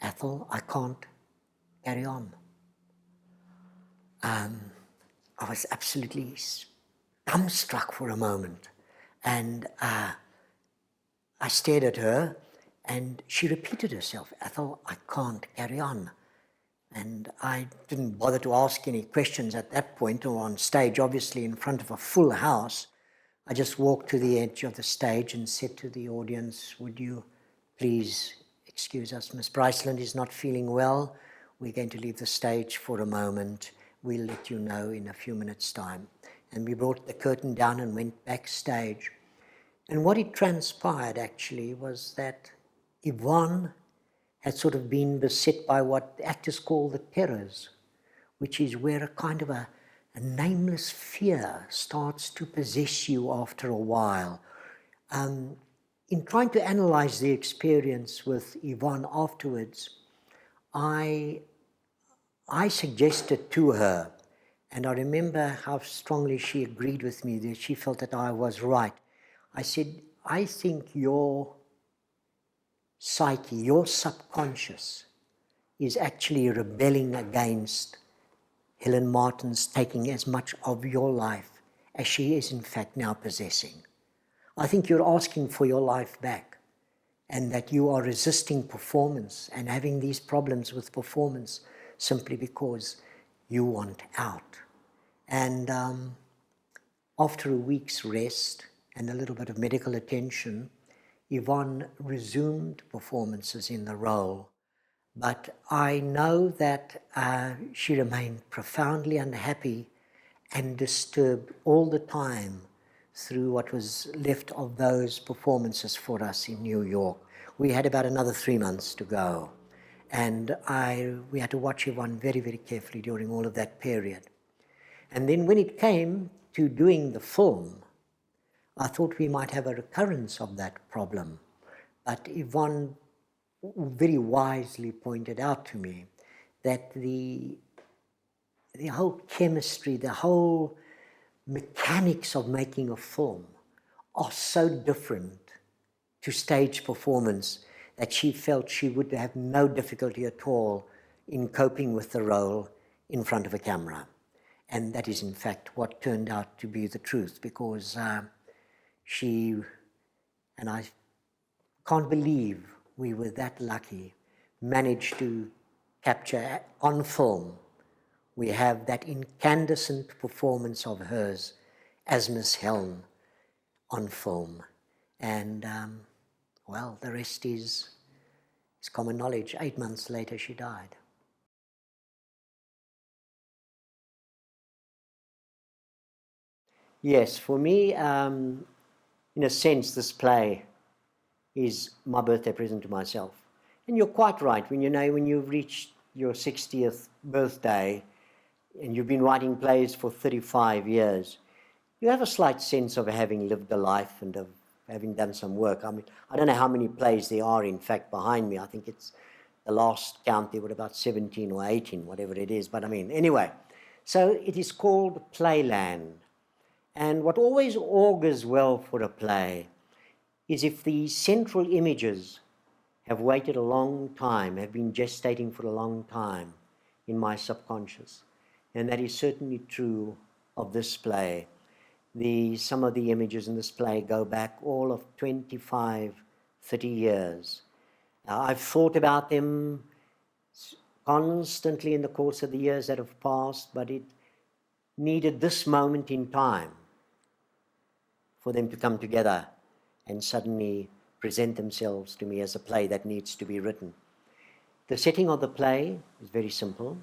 "Athol, I can't carry on." I was absolutely dumbstruck for a moment. And I stared at her and she repeated herself, "Athol, I can't carry on." And I didn't bother to ask any questions at that point or on stage, obviously in front of a full house. I just walked to the edge of the stage and said to the audience, "Would you please excuse us? Miss Bryceland is not feeling well. We're going to leave the stage for a moment. We'll let you know in a few minutes' time." And we brought the curtain down and went backstage. And what it transpired actually was that Yvonne had sort of been beset by what actors call the terrors, which is where a kind of a nameless fear starts to possess you after a while. In trying to analyze the experience with Yvonne afterwards, I suggested to her, and I remember how strongly she agreed with me, that she felt that I was right. I said, "I think your psyche, your subconscious, is actually rebelling against Helen Martin's taking as much of your life as she is in fact now possessing. I think you're asking for your life back, and that you are resisting performance and having these problems with performance simply because you want out." And after a week's rest and a little bit of medical attention, Yvonne resumed performances in the role. But I know that she remained profoundly unhappy and disturbed all the time through what was left of those performances for us in New York. We had about another 3 months to go. And we had to watch Yvonne very, very carefully during all of that period. And then when it came to doing the film, I thought we might have a recurrence of that problem. But Yvonne very wisely pointed out to me that the whole chemistry, the whole mechanics of making a film are so different to stage performance that she felt she would have no difficulty at all in coping with the role in front of a camera. And that is in fact what turned out to be the truth, because she, and I can't believe we were that lucky, managed to capture on film. We have that incandescent performance of hers as Miss Helm on film. And well, the rest is common knowledge. 8 months later, she died. Yes, for me, in a sense, this play is my birthday present to myself. And you're quite right, when you've reached your 60th birthday and you've been writing plays for 35 years, you have a slight sense of having lived a life and of having done some work. I mean, I don't know how many plays there are, in fact, behind me. I think it's the last count, there were about 17 or 18, whatever it is. But I mean, anyway, so it is called Playland. And what always augurs well for a play is if the central images have waited a long time, have been gestating for a long time in my subconscious. And that is certainly true of this play. Some of the images in this play go back all of 25, 30 years. Now, I've thought about them constantly in the course of the years that have passed, but it needed this moment in time for them to come together and suddenly present themselves to me as a play that needs to be written. The setting of the play is very simple.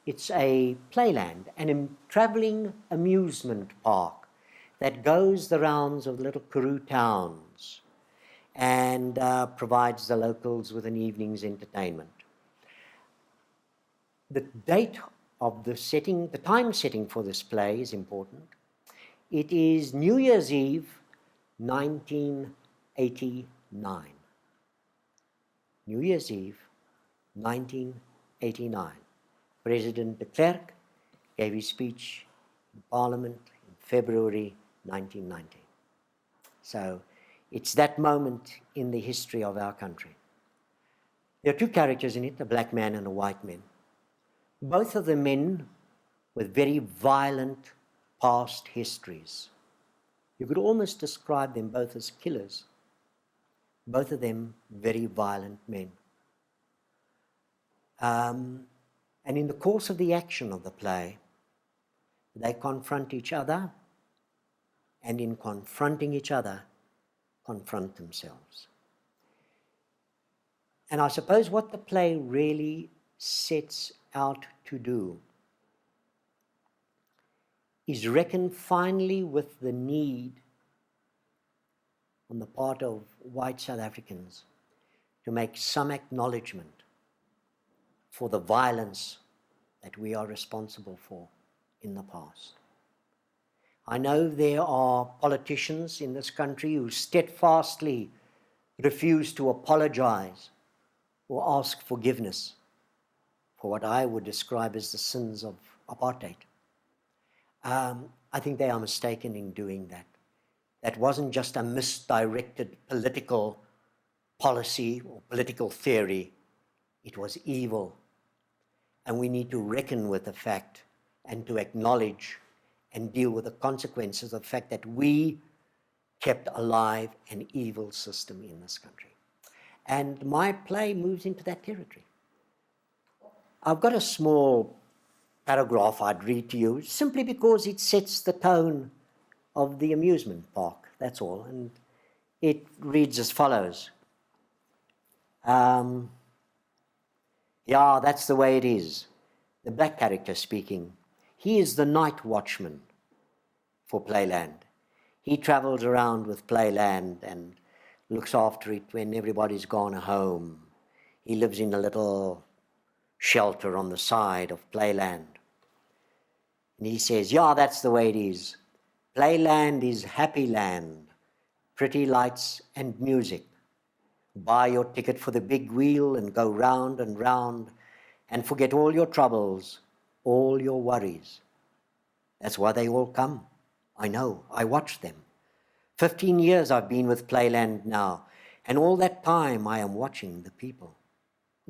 It's a playland, a traveling amusement park that goes the rounds of little Karoo towns and provides the locals with an evening's entertainment. The date of the setting, the time setting for this play is important. It is New Year's Eve, 1989. New Year's Eve, 1989. President de Klerk gave his speech in Parliament in February 1990. So it's that moment in the history of our country. There are two characters in it, a black man and a white man. Both of the men with very violent past histories. You could almost describe them both as killers. Both of them very violent men. And in the course of the action of the play, they confront each other, and in confronting each other, confront themselves. And I suppose what the play really sets out to do is reckon finally with the need on the part of white South Africans to make some acknowledgement for the violence that we are responsible for in the past. I know there are politicians in this country who steadfastly refuse to apologize or ask forgiveness for what I would describe as the sins of apartheid. I think they are mistaken in doing that. That wasn't just a misdirected political policy or political theory. It was evil. And we need to reckon with the fact and to acknowledge and deal with the consequences of the fact that we kept alive an evil system in this country. And my play moves into that territory. I've got a small paragraph I'd read to you, simply because it sets the tone of the amusement park, that's all. And it reads as follows. Yeah, that's the way it is. The black character speaking. He is the night watchman for Playland. He travels around with Playland and looks after it when everybody's gone home. He lives in a little shelter on the side of Playland. And he says, yeah, that's the way it is. Playland is happy land. pretty lights and music. Buy your ticket for the big wheel and go round and round and forget all your troubles, all your worries. That's why they all come. I know, I watch them. 15 years I've been with Playland now, and all that time I am watching the people.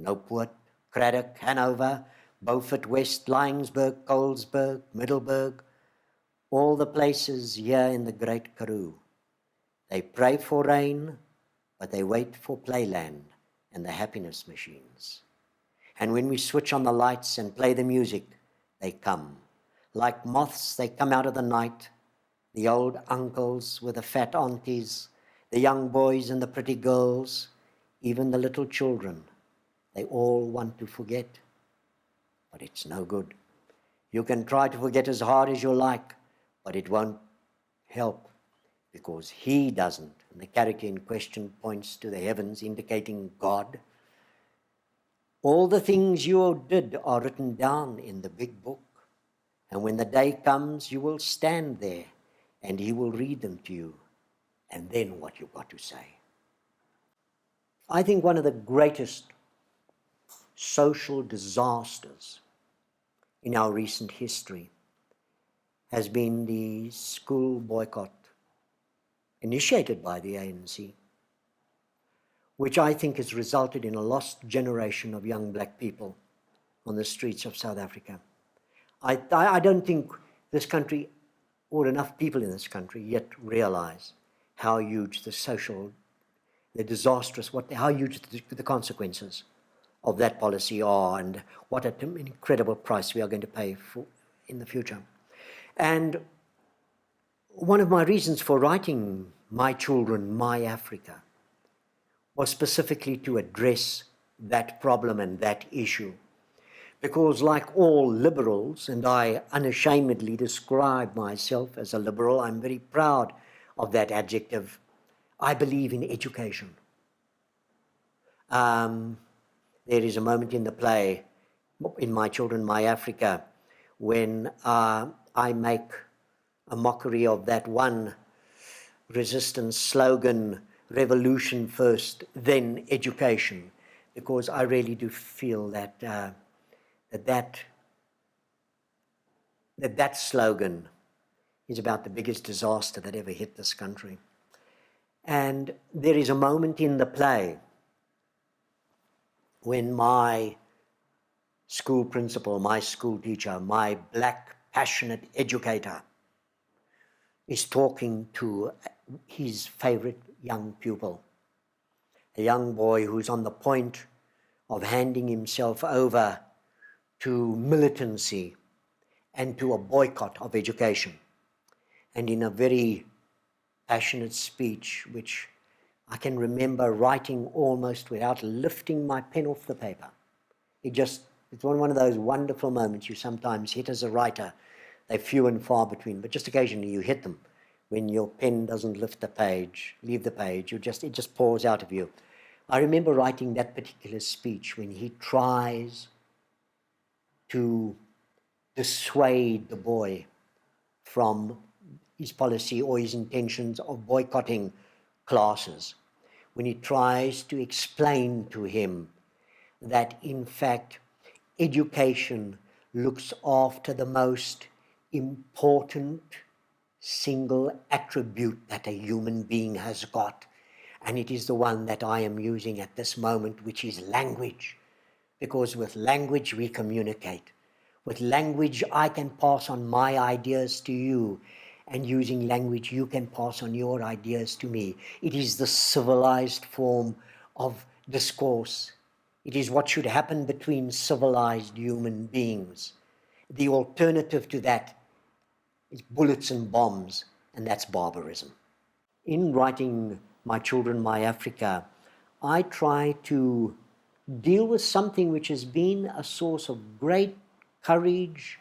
Nopewood, Craddock, Hanover, Beaufort West, Laingsburg, Colesberg, Middelburg, all the places here in the great Karoo. They pray for rain, but they wait for Playland and the happiness machines. And when we switch on the lights and play the music, they come. Like moths, they come out of the night, the old uncles with the fat aunties, the young boys and the pretty girls, even the little children. They all want to forget, but it's no good. You can try to forget as hard as you like, but it won't help, because he doesn't. And the character in question points to the heavens, indicating God. All the things you did are written down in the big book. And when the day comes, you will stand there and he will read them to you. And then what you've got to say. I think one of the greatest social disasters in our recent history has been the school boycott initiated by the ANC, which I think has resulted in a lost generation of young black people on the streets of South Africa. I don't think this country, or enough people in this country, yet realize how huge how huge the consequences of that policy are, and what an incredible price we are going to pay for in the future. And one of my reasons for writing My Children, My Africa was specifically to address that problem and that issue. Because like all liberals, and I unashamedly describe myself as a liberal, I'm very proud of that adjective, I believe in education. There is a moment in the play, in My Children, My Africa, when I make a mockery of that one resistance slogan, revolution first, then education, because I really do feel that that slogan is about the biggest disaster that ever hit this country. And there is a moment in the play when my school principal, my school teacher, my black passionate educator is talking to his favorite young pupil, a young boy who's on the point of handing himself over to militancy and to a boycott of education. And in a very passionate speech, which I can remember writing almost without lifting my pen off the paper. It's one of those wonderful moments you sometimes hit as a writer. They're few and far between, but just occasionally you hit them when your pen doesn't leave the page, it just pours out of you. I remember writing that particular speech when he tries to dissuade the boy from his policy or his intentions of boycotting classes, when he tries to explain to him that in fact education looks after the most important single attribute that a human being has got, and it is the one that I am using at this moment, which is language. Because with language we communicate. With language I can pass on my ideas to you, and using language you can pass on your ideas to me. It is the civilized form of discourse. It is what should happen between civilized human beings. The alternative to that is bullets and bombs, and that's barbarism. In writing My Children, My Africa, I try to deal with something which has been a source of great courage,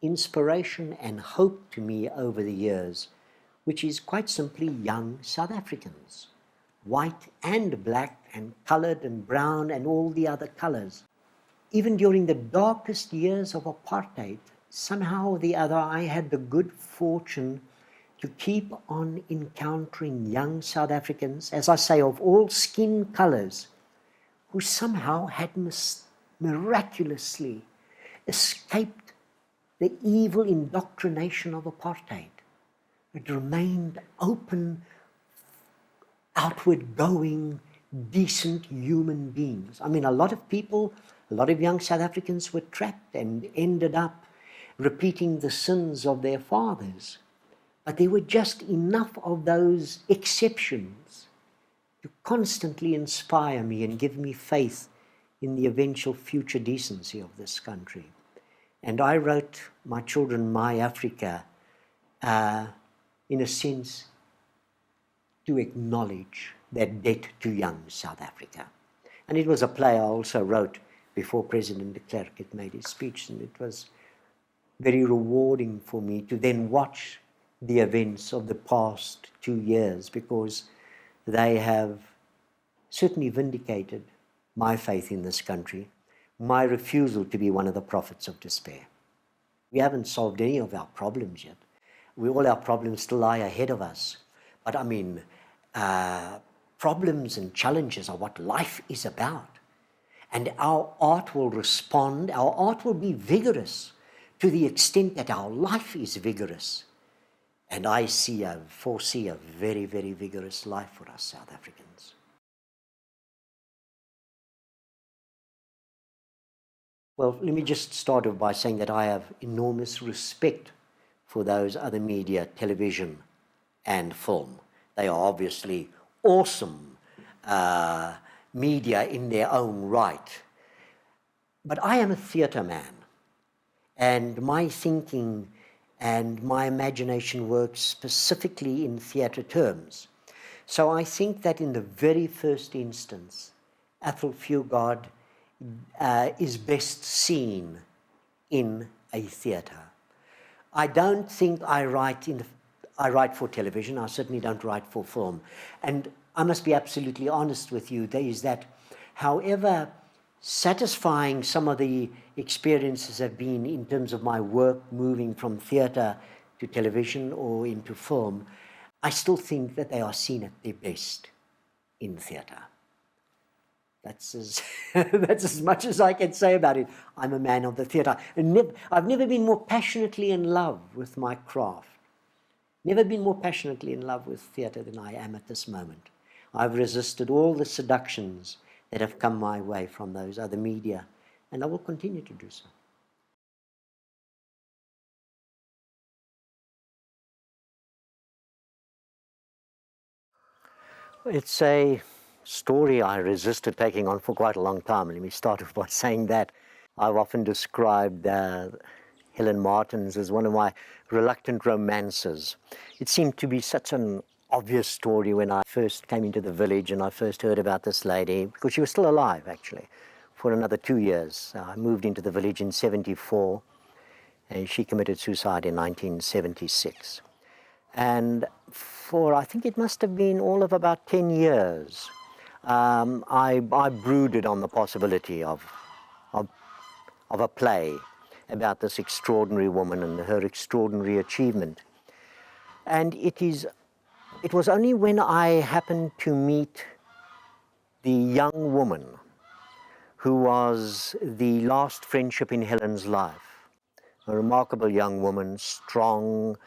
inspiration and hope to me over the years, which is quite simply young South Africans, white and black and colored and brown and all the other colors. Even during the darkest years of apartheid, somehow or the other I had the good fortune to keep on encountering young South Africans, as I say, of all skin colors, who somehow had miraculously escaped the evil indoctrination of apartheid. It remained open, outward-going, decent human beings. I mean, a lot of people, a lot of young South Africans were trapped and ended up repeating the sins of their fathers. But there were just enough of those exceptions to constantly inspire me and give me faith in the eventual future decency of this country. And I wrote My Children, My Africa, in a sense, to acknowledge that debt to young South Africa. And it was a play I also wrote before President de Klerk had made his speech, and it was very rewarding for me to then watch the events of the past 2 years, because they have certainly vindicated my faith in this country, my refusal to be one of the prophets of despair. We haven't solved any of our problems yet. All our problems still lie ahead of us. But I mean, problems and challenges are what life is about. And our art will respond, our art will be vigorous to the extent that our life is vigorous. And I foresee a very, very vigorous life for us South Africans. Well, let me just start off by saying that I have enormous respect for those other media, television and film. They are obviously awesome media in their own right. But I am a theatre man, and my thinking and my imagination works specifically in theatre terms. So I think that in the very first instance, Athol Fugard is best seen in a theatre. I don't think I write for television. I certainly don't write for film. And I must be absolutely honest with you, is that however satisfying some of the experiences have been in terms of my work moving from theatre to television or into film, I still think that they are seen at their best in theatre. That's as much as I can say about it. I'm a man of the theatre. And I've never been more passionately in love with my craft. Never been more passionately in love with theatre than I am at this moment. I've resisted all the seductions that have come my way from those other media, and I will continue to do so. It's a story I resisted taking on for quite a long time. Let me start off by saying that I've often described Helen Martins as one of my reluctant romances. It seemed to be such an obvious story when I first came into the village and I first heard about this lady, because she was still alive actually for another 2 years. I moved into the village in 1974 and she committed suicide in 1976. And for, I think it must have been all of about 10 years, I brooded on the possibility of a play about this extraordinary woman and her extraordinary achievement. And it was only when I happened to meet the young woman who was the last friendship in Helen's life, a remarkable young woman, strong,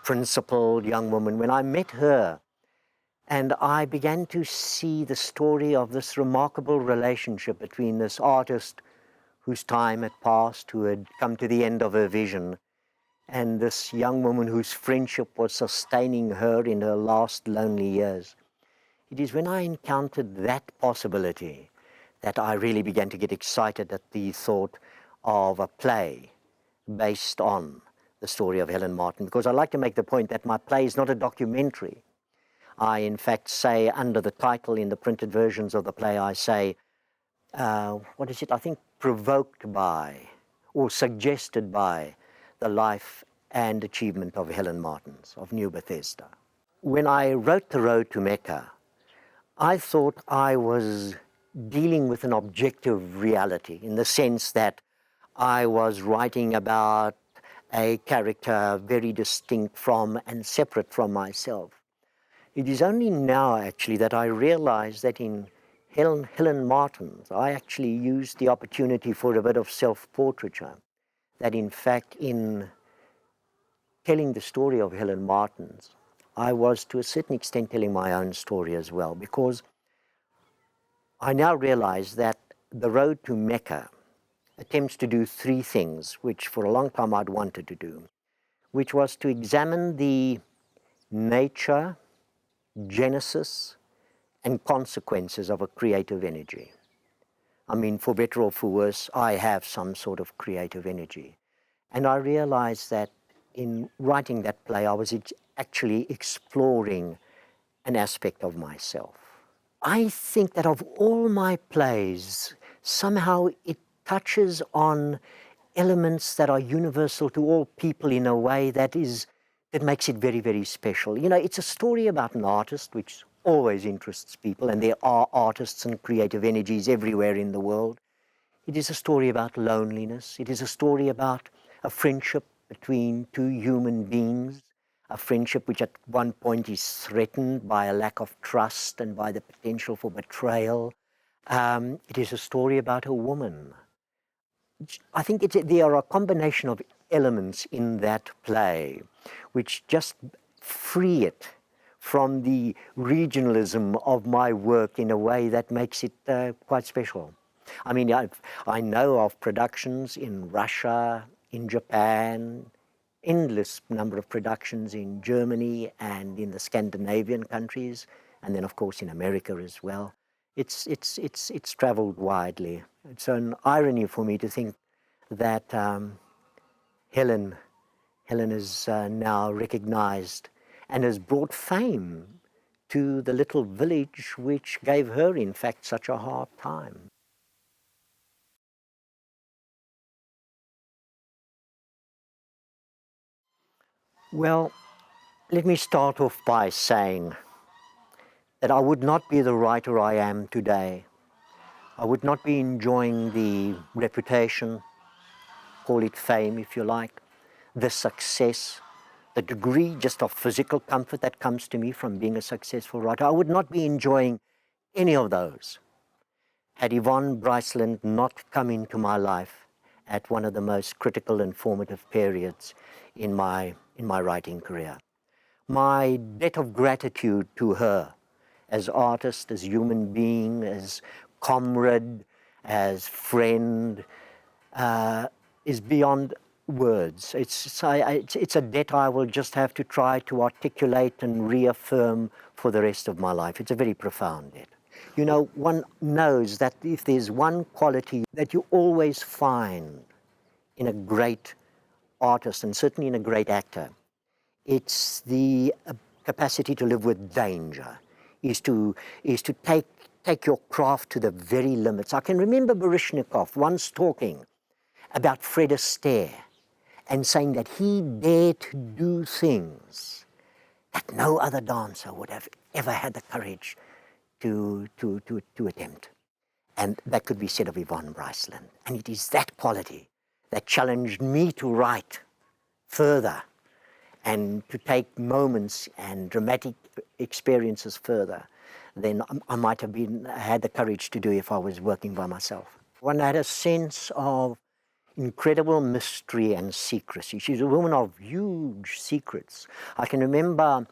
principled young woman. When I met her and I began to see the story of this remarkable relationship between this artist whose time had passed, who had come to the end of her vision, and this young woman whose friendship was sustaining her in her last lonely years. It is when I encountered that possibility that I really began to get excited at the thought of a play based on the story of Helen Martin, because I like to make the point that my play is not a documentary. I, in fact, say under the title in the printed versions of the play, I say, what is it? I think provoked by or suggested by the life and achievement of Helen Martins of New Bethesda. When I wrote The Road to Mecca, I thought I was dealing with an objective reality in the sense that I was writing about a character very distinct from and separate from myself. It is only now, actually, that I realize that in Helen Martins, I actually used the opportunity for a bit of self-portraiture. That, in fact, in telling the story of Helen Martins, I was, to a certain extent, telling my own story as well, because I now realize that the road to Mecca attempts to do three things, which for a long time I'd wanted to do, which was to examine the nature, genesis, and consequences of a creative energy. I mean, for better or for worse, I have some sort of creative energy. And I realized that in writing that play, I was actually exploring an aspect of myself. I think that of all my plays, somehow it touches on elements that are universal to all people in a way that makes it very, very special. You know, it's a story about an artist, which always interests people, and there are artists and creative energies everywhere in the world. It is a story about loneliness. It is a story about a friendship between two human beings, a friendship which at one point is threatened by a lack of trust and by the potential for betrayal. It is a story about a woman. I think there are a combination of elements in that play which just free it from the regionalism of my work in a way that makes it quite special. I mean, I know of productions in Russia, in Japan, endless number of productions in Germany and in the Scandinavian countries, and then of course in America as well. It's traveled widely. It's an irony for me to think that Helen is now recognized and has brought fame to the little village which gave her, in fact, such a hard time. Well, let me start off by saying that I would not be the writer I am today. I would not be enjoying the reputation, call it fame if you like, the success, the degree just of physical comfort that comes to me from being a successful writer. I would not be enjoying any of those had Yvonne Bryceland not come into my life at one of the most critical and formative periods in my writing career. My debt of gratitude to her as artist, as human being, as comrade, as friend, is beyond words. It's a debt I will just have to try to articulate and reaffirm for the rest of my life. It's a very profound debt. You know, one knows that if there's one quality that you always find in a great artist, and certainly in a great actor, it's the capacity to live with danger, is to take your craft to the very limits. I can remember Baryshnikov once talking about Fred Astaire and saying that he dared to do things that no other dancer would have ever had the courage to attempt. And that could be said of Yvonne Bryceland. And it is that quality that challenged me to write further and to take moments and dramatic experiences further than I might have had the courage to do if I was working by myself. One had a sense of incredible mystery and secrecy. She's a woman of huge secrets. I can remember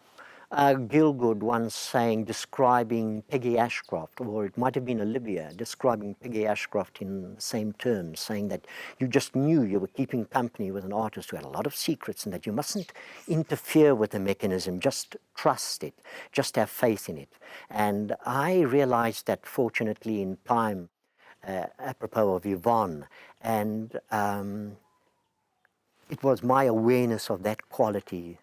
Gielgud once describing Peggy Ashcroft, or it might have been Olivia, describing Peggy Ashcroft in the same terms, saying that you just knew you were keeping company with an artist who had a lot of secrets and that you mustn't interfere with the mechanism, just trust it, just have faith in it. And I realized that fortunately in time, apropos of Yvonne, and it was my awareness of that quality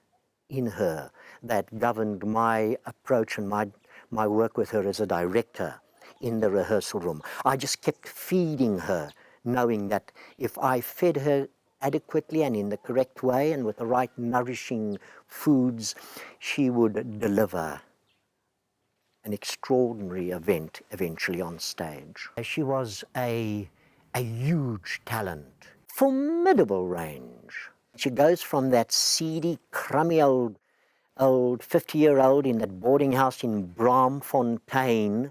in her that governed my approach and my work with her as a director in the rehearsal room. I just kept feeding her, knowing that if I fed her adequately and in the correct way and with the right nourishing foods, she would deliver an extraordinary event eventually on stage. She was a huge talent, formidable range. She goes from that seedy, crummy old 50-year-old in that boarding house in Braamfontein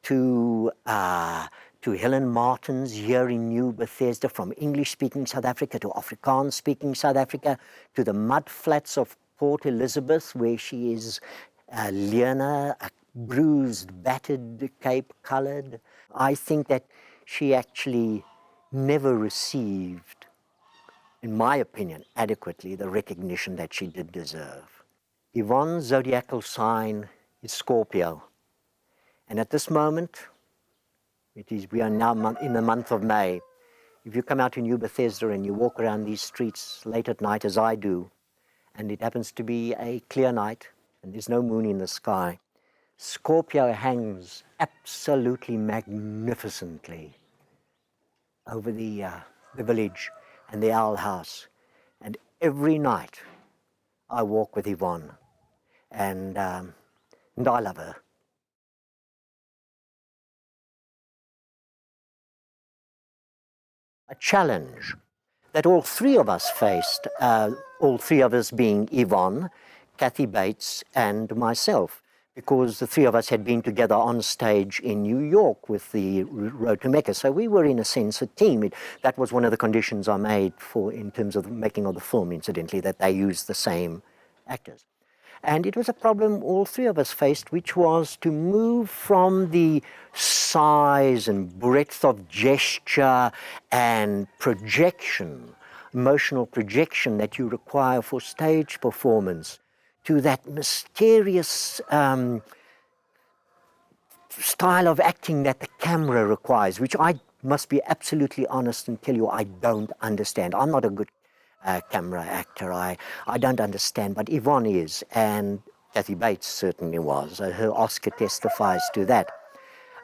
to Helen Martin's here in New Bethesda, from English-speaking South Africa to Afrikaans-speaking South Africa, to the mud flats of Port Elizabeth, where she is Lena, a bruised, battered, Cape-coloured. I think that she actually never received, in my opinion, adequately the recognition that she did deserve. Yvonne's zodiacal sign is Scorpio. And at this moment, we are now in the month of May. If you come out to New Bethesda and you walk around these streets late at night, as I do, and it happens to be a clear night and there's no moon in the sky, Scorpio hangs absolutely magnificently over the village and the owl house. And every night I walk with Yvonne, and I love her. A challenge that all three of us faced, all three of us being Yvonne, Kathy Bates, and myself, because the three of us had been together on stage in New York with the Road to Mecca. So we were, in a sense, a team. That was one of the conditions I made in terms of the making of the film, incidentally, that they used the same actors. And it was a problem all three of us faced, which was to move from the size and breadth of gesture and projection, emotional projection that you require for stage performance, to that mysterious style of acting that the camera requires, which I must be absolutely honest and tell you I don't understand. I'm not a good camera actor. I don't understand, but Yvonne is, and Kathy Bates certainly was. Her Oscar testifies to that.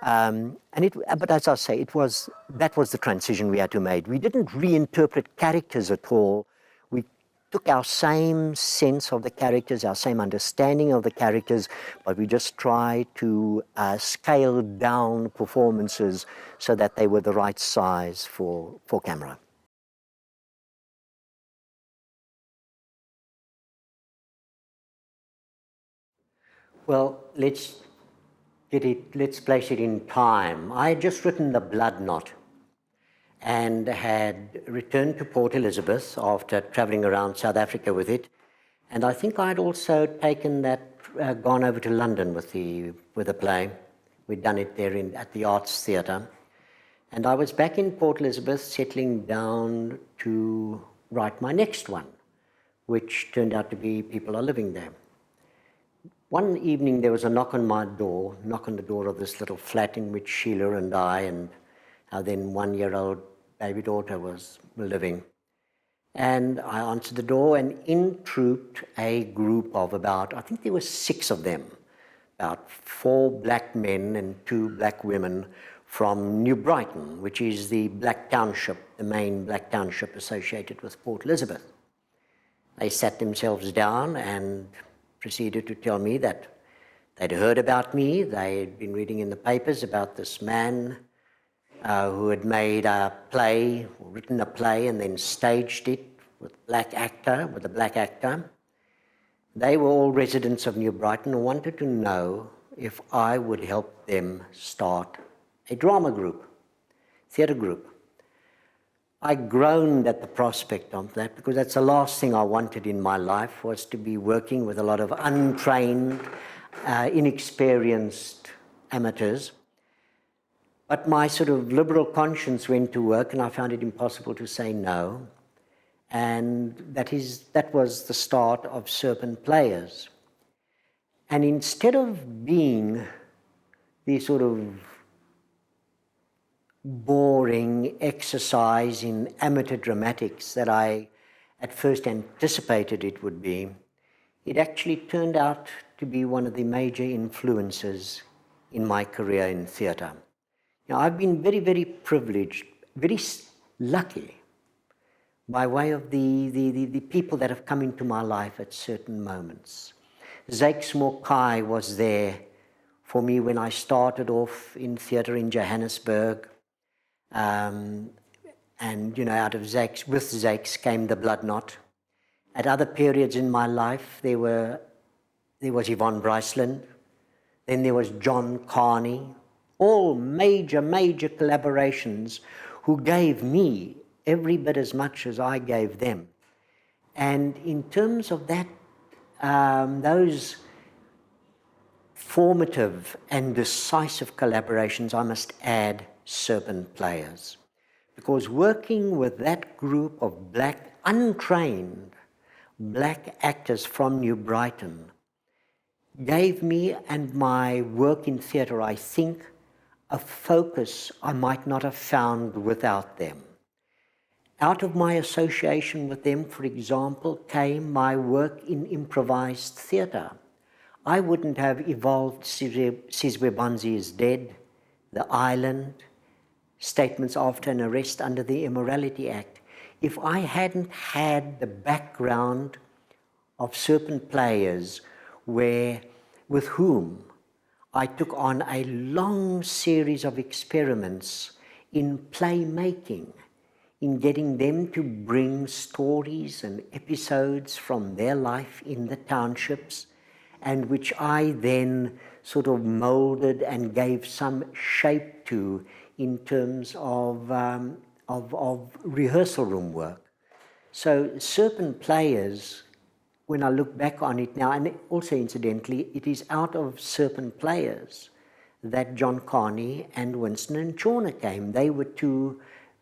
But as I say, that was the transition we had to make. We didn't reinterpret characters at all. We took our same sense of the characters, our same understanding of the characters, but we just tried to scale down performances so that they were the right size for camera. Well, let's place it in time. I had just written The Blood Knot and had returned to Port Elizabeth after traveling around South Africa with it. And I think I'd also taken gone over to London with the play. We'd done it there at the Arts Theatre. And I was back in Port Elizabeth settling down to write my next one, which turned out to be People Are Living There. One evening there was a knock on the door of this little flat in which Sheila and I and our then 1-year-old baby daughter were living. And I answered the door, and in trooped a group of I think there were 6 of them, about 4 black men and 2 black women from New Brighton, which is the black township, the main black township associated with Port Elizabeth. They sat themselves down and proceeded to tell me that they'd heard about me. They'd been reading in the papers about this man who had made a play, or written a play and then staged it with a black actor. They were all residents of New Brighton and wanted to know if I would help them start a drama group, theatre group. I groaned at the prospect of that, because that's the last thing I wanted in my life, was to be working with a lot of untrained, inexperienced amateurs. But my sort of liberal conscience went to work, and I found it impossible to say no. And that was the start of Serpent Players. And instead of being the sort of boring exercise in amateur dramatics that I at first anticipated it would be, it actually turned out to be one of the major influences in my career in theatre. Now, I've been very, very privileged, very lucky, by way of the people that have come into my life at certain moments. Zakes Mokai was there for me when I started off in theatre in Johannesburg. And, out of Zakes, with Zakes came The Blood Knot. At other periods in my life, there was Yvonne Bryceland, then there was John Kani, all major collaborations who gave me every bit as much as I gave them. And in terms of that, those formative and decisive collaborations, I must add Serpent players. Because working with that group of black, untrained black actors from New Brighton gave me and my work in theatre, I think, a focus I might not have found without them. Out of my association with them, for example, came my work in improvised theatre. I wouldn't have evolved Sizwe Banzi is Dead, The Island, Statements After an Arrest under the Immorality Act, if I hadn't had the background of Serpent players with whom I took on a long series of experiments in playmaking, in getting them to bring stories and episodes from their life in the townships, and which I then sort of molded and gave some shape to in terms of rehearsal room work. So Serpent players, when I look back on it now, and also incidentally, it is out of Serpent players that John Kani and Winston and Chawner came. They were two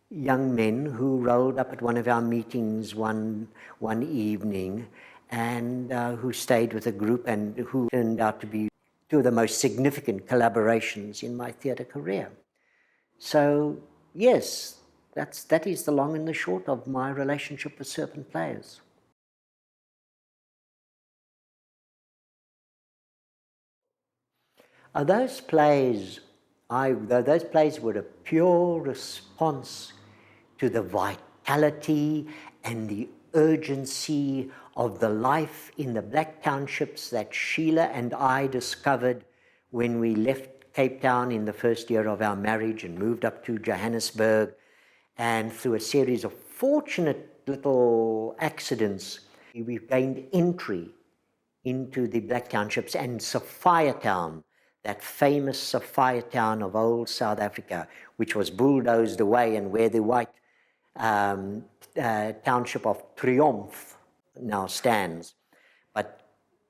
young men who rolled up at one of our meetings one evening and who stayed with a group and who turned out to be two of the most significant collaborations in my theatre career. So yes, that is the long and the short of my relationship with Serpent players. Those plays were a pure response to the vitality and the urgency of the life in the black townships that Sheila and I discovered when we left Cape Town in the first year of our marriage and moved up to Johannesburg. And through a series of fortunate little accidents, we've gained entry into the black townships and Sophiatown, that famous Sophiatown of old South Africa, which was bulldozed away and where the white township of Triumph now stands. But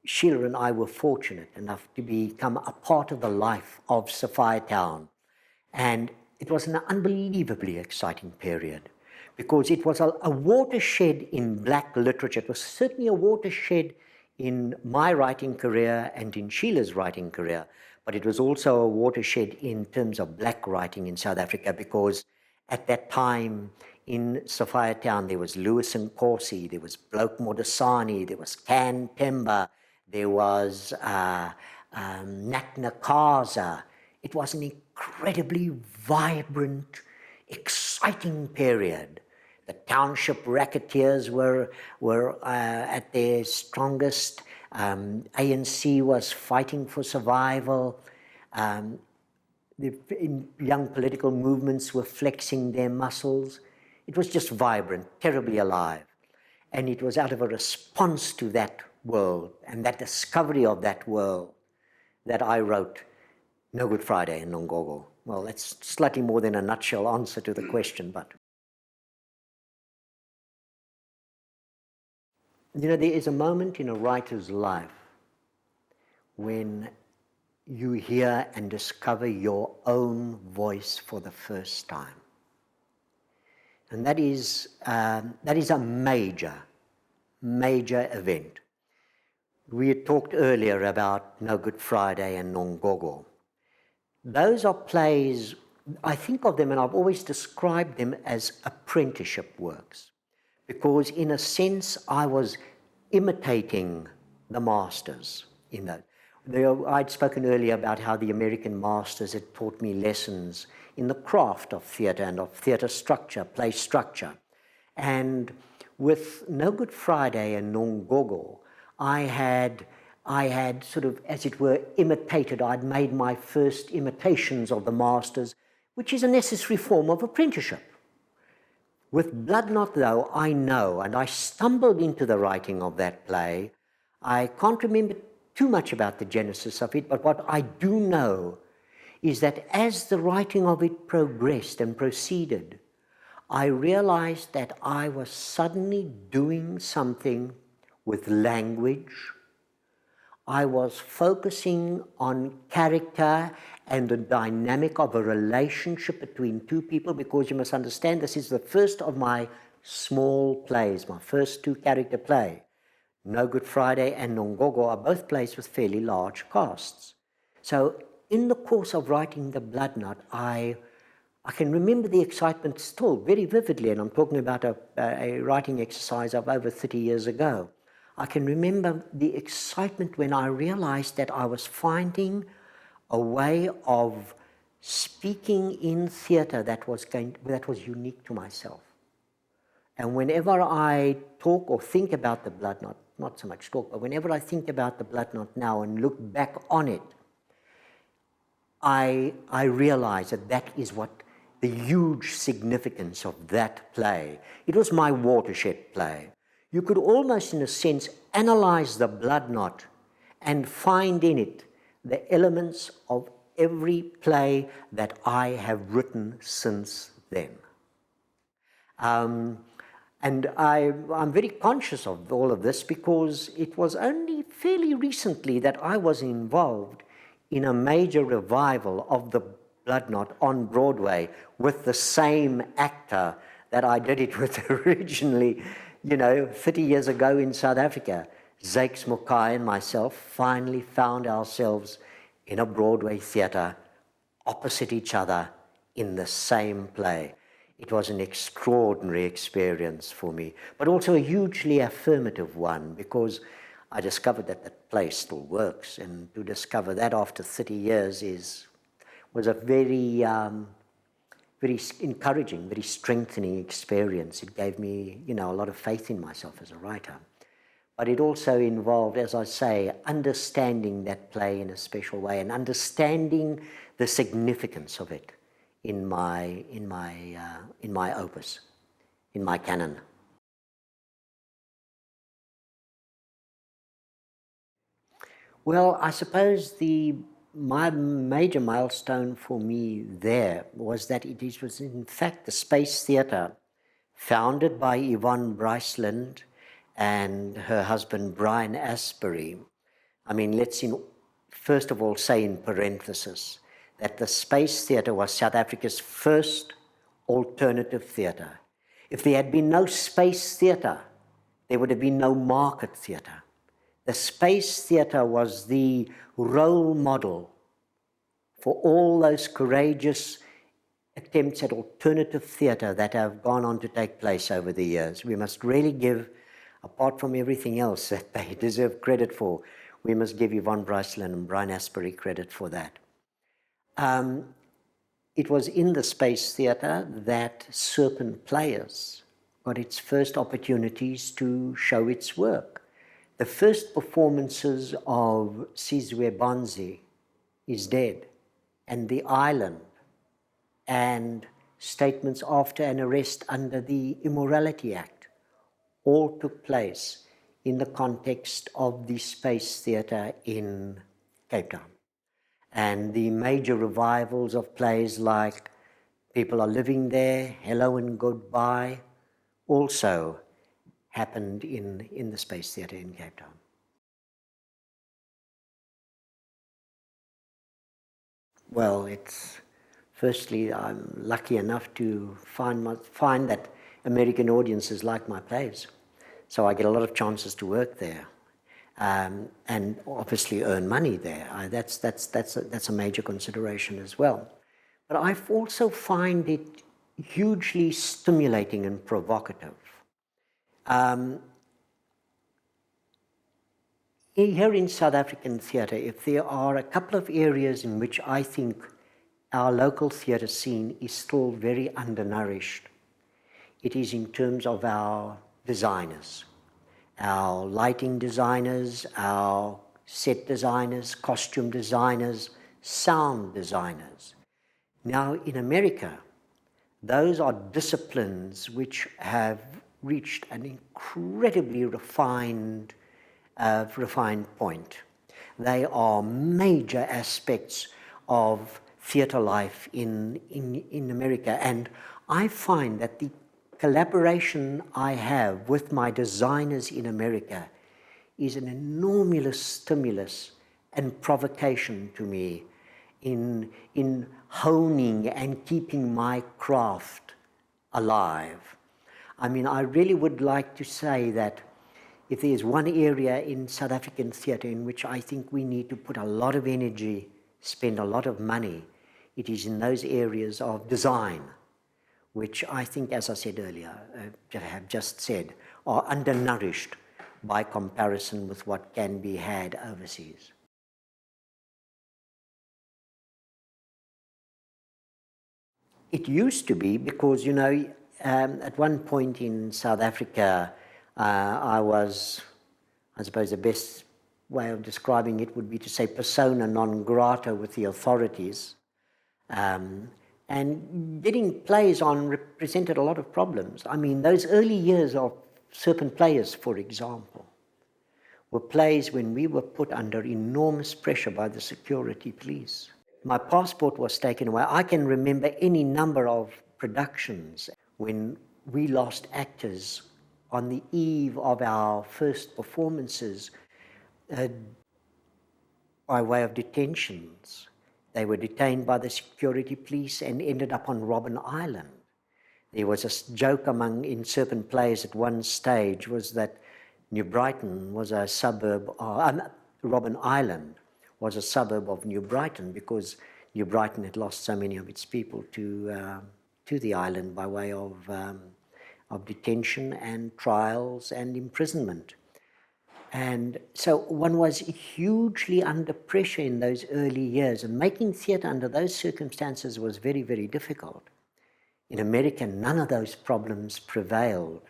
Sheila and I were fortunate enough to become a part of the life of Sophiatown. And it was an unbelievably exciting period because it was a watershed in black literature. It was certainly a watershed in my writing career and in Sheila's writing career, but it was also a watershed in terms of black writing in South Africa because at that time in Sophiatown there was Lewis and Corsi, there was Bloke Modesani, there was Can Pemba, there was Nat Nakaza. It was an incredibly vibrant, exciting period. The township racketeers were at their strongest. ANC was fighting for survival. The young political movements were flexing their muscles. It was just vibrant, terribly alive. And it was out of a response to that world and that discovery of that world that I wrote No Good Friday and Nongogo. Well, that's slightly more than a nutshell answer to the question, but you know, there is a moment in a writer's life when you hear and discover your own voice for the first time. And that is a major event. We had talked earlier about No Good Friday and Nongogo. Those are plays, I think of them, and I've always described them as apprenticeship works, because in a sense I was imitating the masters in that. I'd spoken earlier about how the American masters had taught me lessons in the craft of theatre and of theatre structure, play structure. And with No Good Friday and Nongogo, I had sort of, as it were, imitated. I'd made my first imitations of the masters, which is a necessary form of apprenticeship. With Blood Knot, though, I know, and I stumbled into the writing of that play. I can't remember too much about the genesis of it, but what I do know is that as the writing of it progressed and proceeded, I realized that I was suddenly doing something with language. I was focusing on character and the dynamic of a relationship between two people, because you must understand this is the first of my small plays, my first two-character play. No Good Friday and Nongogo are both plays with fairly large casts. So in the course of writing The Blood Knot, I can remember the excitement still very vividly, and I'm talking about a writing exercise of over 30 years ago. I can remember the excitement when I realized that I was finding a way of speaking in theatre that was unique to myself. And whenever I talk or think about The Blood Knot, not so much talk, but whenever I think about The Blood Knot now and look back on it, I realize that that is what the huge significance of that play. It was my watershed play. You could almost, in a sense, analyze The Blood Knot and find in it the elements of every play that I have written since then. And I'm very conscious of all of this because it was only fairly recently that I was involved in a major revival of The Blood Knot on Broadway with the same actor that I did it with originally, 30 years ago in South Africa. Zakes Mokai and myself finally found ourselves in a Broadway theatre opposite each other in the same play. It was an extraordinary experience for me, but also a hugely affirmative one, because I discovered that the play still works, and to discover that after 30 years was a very, very encouraging, very strengthening experience. It gave me, a lot of faith in myself as a writer. But it also involved, as I say, understanding that play in a special way and understanding the significance of it in my opus, in my canon. Well, I suppose my major milestone for me there was that it was in fact the Space Theatre, founded by Yvonne Bryceland and her husband Brian Asbury. I mean, let's first of all say in parenthesis that the Space Theatre was South Africa's first alternative theatre. If there had been no Space Theatre, there would have been no market theatre. The Space Theatre was the role model for all those courageous attempts at alternative theatre that have gone on to take place over the years. We must really give, apart from everything else that they deserve credit for, we must give Yvonne Bryceland and Brian Asbury credit for that. It was in the Space Theatre that Serpent Players got its first opportunities to show its work. The first performances of Sizwe Banzi is Dead, and The Island, and Statements After an Arrest under the Immorality Act all took place in the context of the Space Theatre in Cape Town. And the major revivals of plays like People Are Living There, Hello and Goodbye, also happened in the Space Theatre in Cape Town. Well, firstly, I'm lucky enough to find that American audiences like my plays. So I get a lot of chances to work there, and obviously earn money there. That's a major consideration as well. But I also find it hugely stimulating and provocative. Here in South African theatre, if there are a couple of areas in which I think our local theatre scene is still very undernourished, it is in terms of our designers, our lighting designers, our set designers, costume designers, sound designers. Now in America, Those are disciplines which have reached an incredibly refined point. They are major aspects of theatre life in America, and I find that the collaboration I have with my designers in America is an enormous stimulus and provocation to me in honing and keeping my craft alive. I mean, I really would like to say that if there's one area in South African theatre in which I think we need to put a lot of energy, spend a lot of money, it is in those areas of design, which I think, as I said earlier, have just said, are undernourished by comparison with what can be had overseas. It used to be because, you know, at one point in South Africa, I suppose the best way of describing it would be to say persona non grata with the authorities. And getting plays on represented a lot of problems. I mean, those early years of Serpent players, for example, were plays when we were put under enormous pressure by the security police. My passport was taken away. I can remember any number of productions when we lost actors on the eve of our first performances by way of detentions. They were detained by the security police and ended up on Robben Island. There was a joke in Serpent plays at one stage was that New Brighton was a suburb, Robben Island was a suburb of New Brighton because New Brighton had lost so many of its people to the island by way of detention and trials and imprisonment. And so one was hugely under pressure in those early years, and making theatre under those circumstances was very, very difficult. In America, none of those problems prevailed,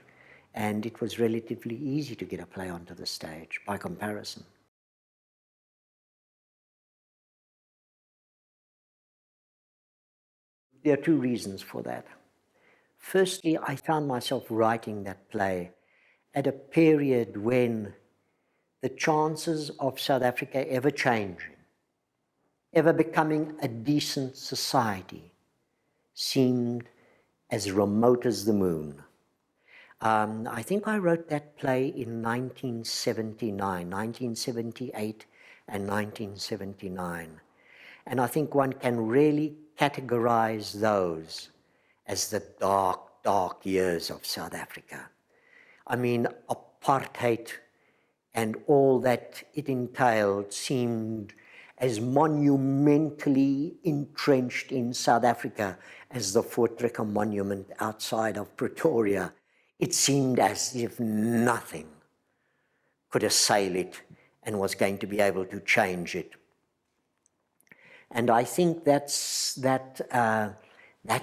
and it was relatively easy to get a play onto the stage by comparison. There are two reasons for that. Firstly, I found myself writing that play at a period when the chances of South Africa ever changing, ever becoming a decent society, seemed as remote as the moon. I think I wrote that play in 1979, 1978 and 1979. And I think one can really categorize those as the dark, dark years of South Africa. I mean, apartheid and all that it entailed seemed as monumentally entrenched in South Africa as the Voortrekker Monument outside of Pretoria. It seemed as if nothing could assail it and was going to be able to change it. And I think that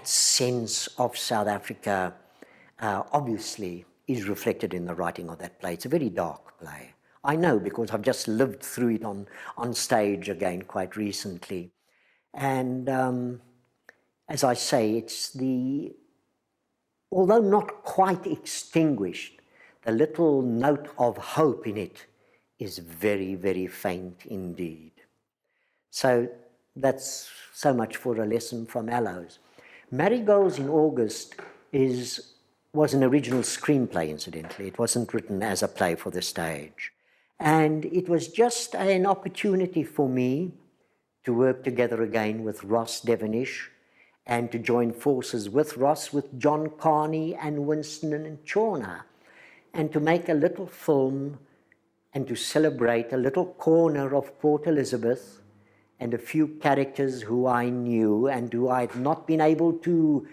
sense of South Africa obviously is reflected in the writing of that play. It's a very dark play. I know because I've just lived through it on stage again quite recently. And as I say, it's although not quite extinguished, the little note of hope in it is very, very faint indeed. So that's so much for a lesson from Aloes. Marigolds in August was an original screenplay, incidentally. It wasn't written as a play for the stage. And it was just an opportunity for me to work together again with Ross Devonish and to join forces with Ross, with John Kani and Winston and Chawner, and to make a little film and to celebrate a little corner of Port Elizabeth and a few characters who I knew and who I had not been able to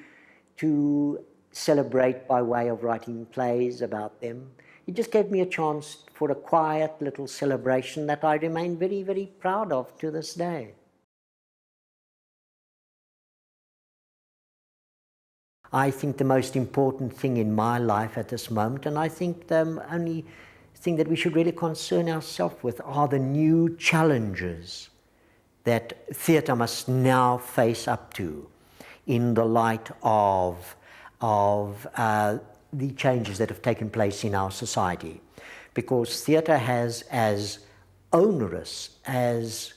celebrate by way of writing plays about them. It just gave me a chance for a quiet little celebration that I remain very, very proud of to this day. I think the most important thing in my life at this moment, and I think the only thing that we should really concern ourselves with, are the new challenges that theatre must now face up to in the light of the changes that have taken place in our society. Because theatre has as onerous, as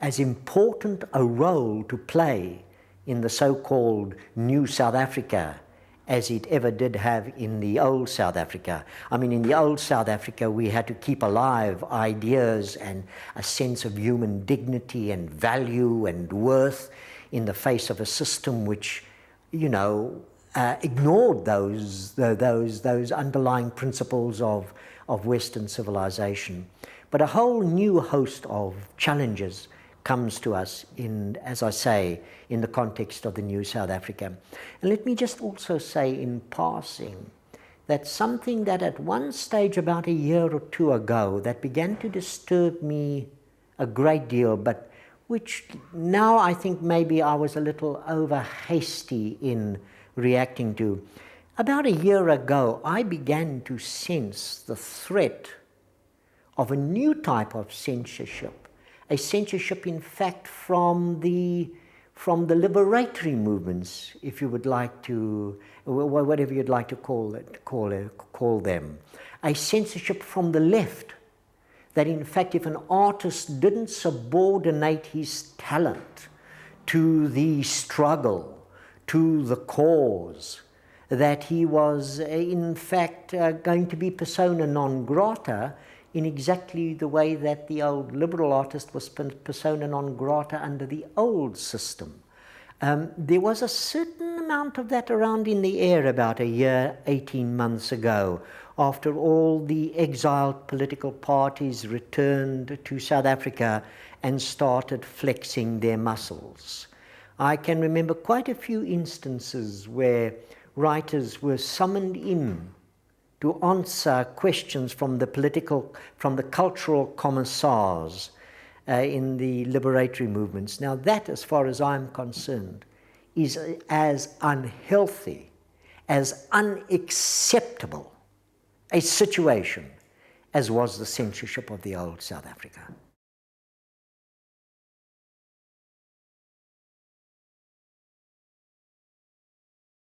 important a role to play in the so-called new South Africa as it ever did have in the old South Africa. I mean, in the old South Africa, we had to keep alive ideas and a sense of human dignity and value and worth in the face of a system which, you know, ignored those underlying principles of Western civilization. But a whole new host of challenges comes to us in, as I say, in the context of the new South Africa. And let me just also say in passing that something that at one stage about a year or two ago that began to disturb me a great deal, but which now I think maybe I was a little over hasty in reacting to. About a year ago, I began to sense the threat of a new type of censorship, a censorship, in fact, from the liberatory movements, if you would like to, whatever you'd like to call them, a censorship from the left. That in fact, if an artist didn't subordinate his talent to the struggle, to the cause, that he was in fact going to be persona non grata in exactly the way that the old liberal artist was persona non grata under the old system. There was a certain amount of that around in the air about a year, 18 months ago, after all the exiled political parties returned to South Africa and started flexing their muscles. I can remember quite a few instances where writers were summoned in to answer questions from the cultural commissars in the liberatory movements. Now that, as far as I'm concerned, is as unhealthy, as unacceptable a situation as was the censorship of the old South Africa.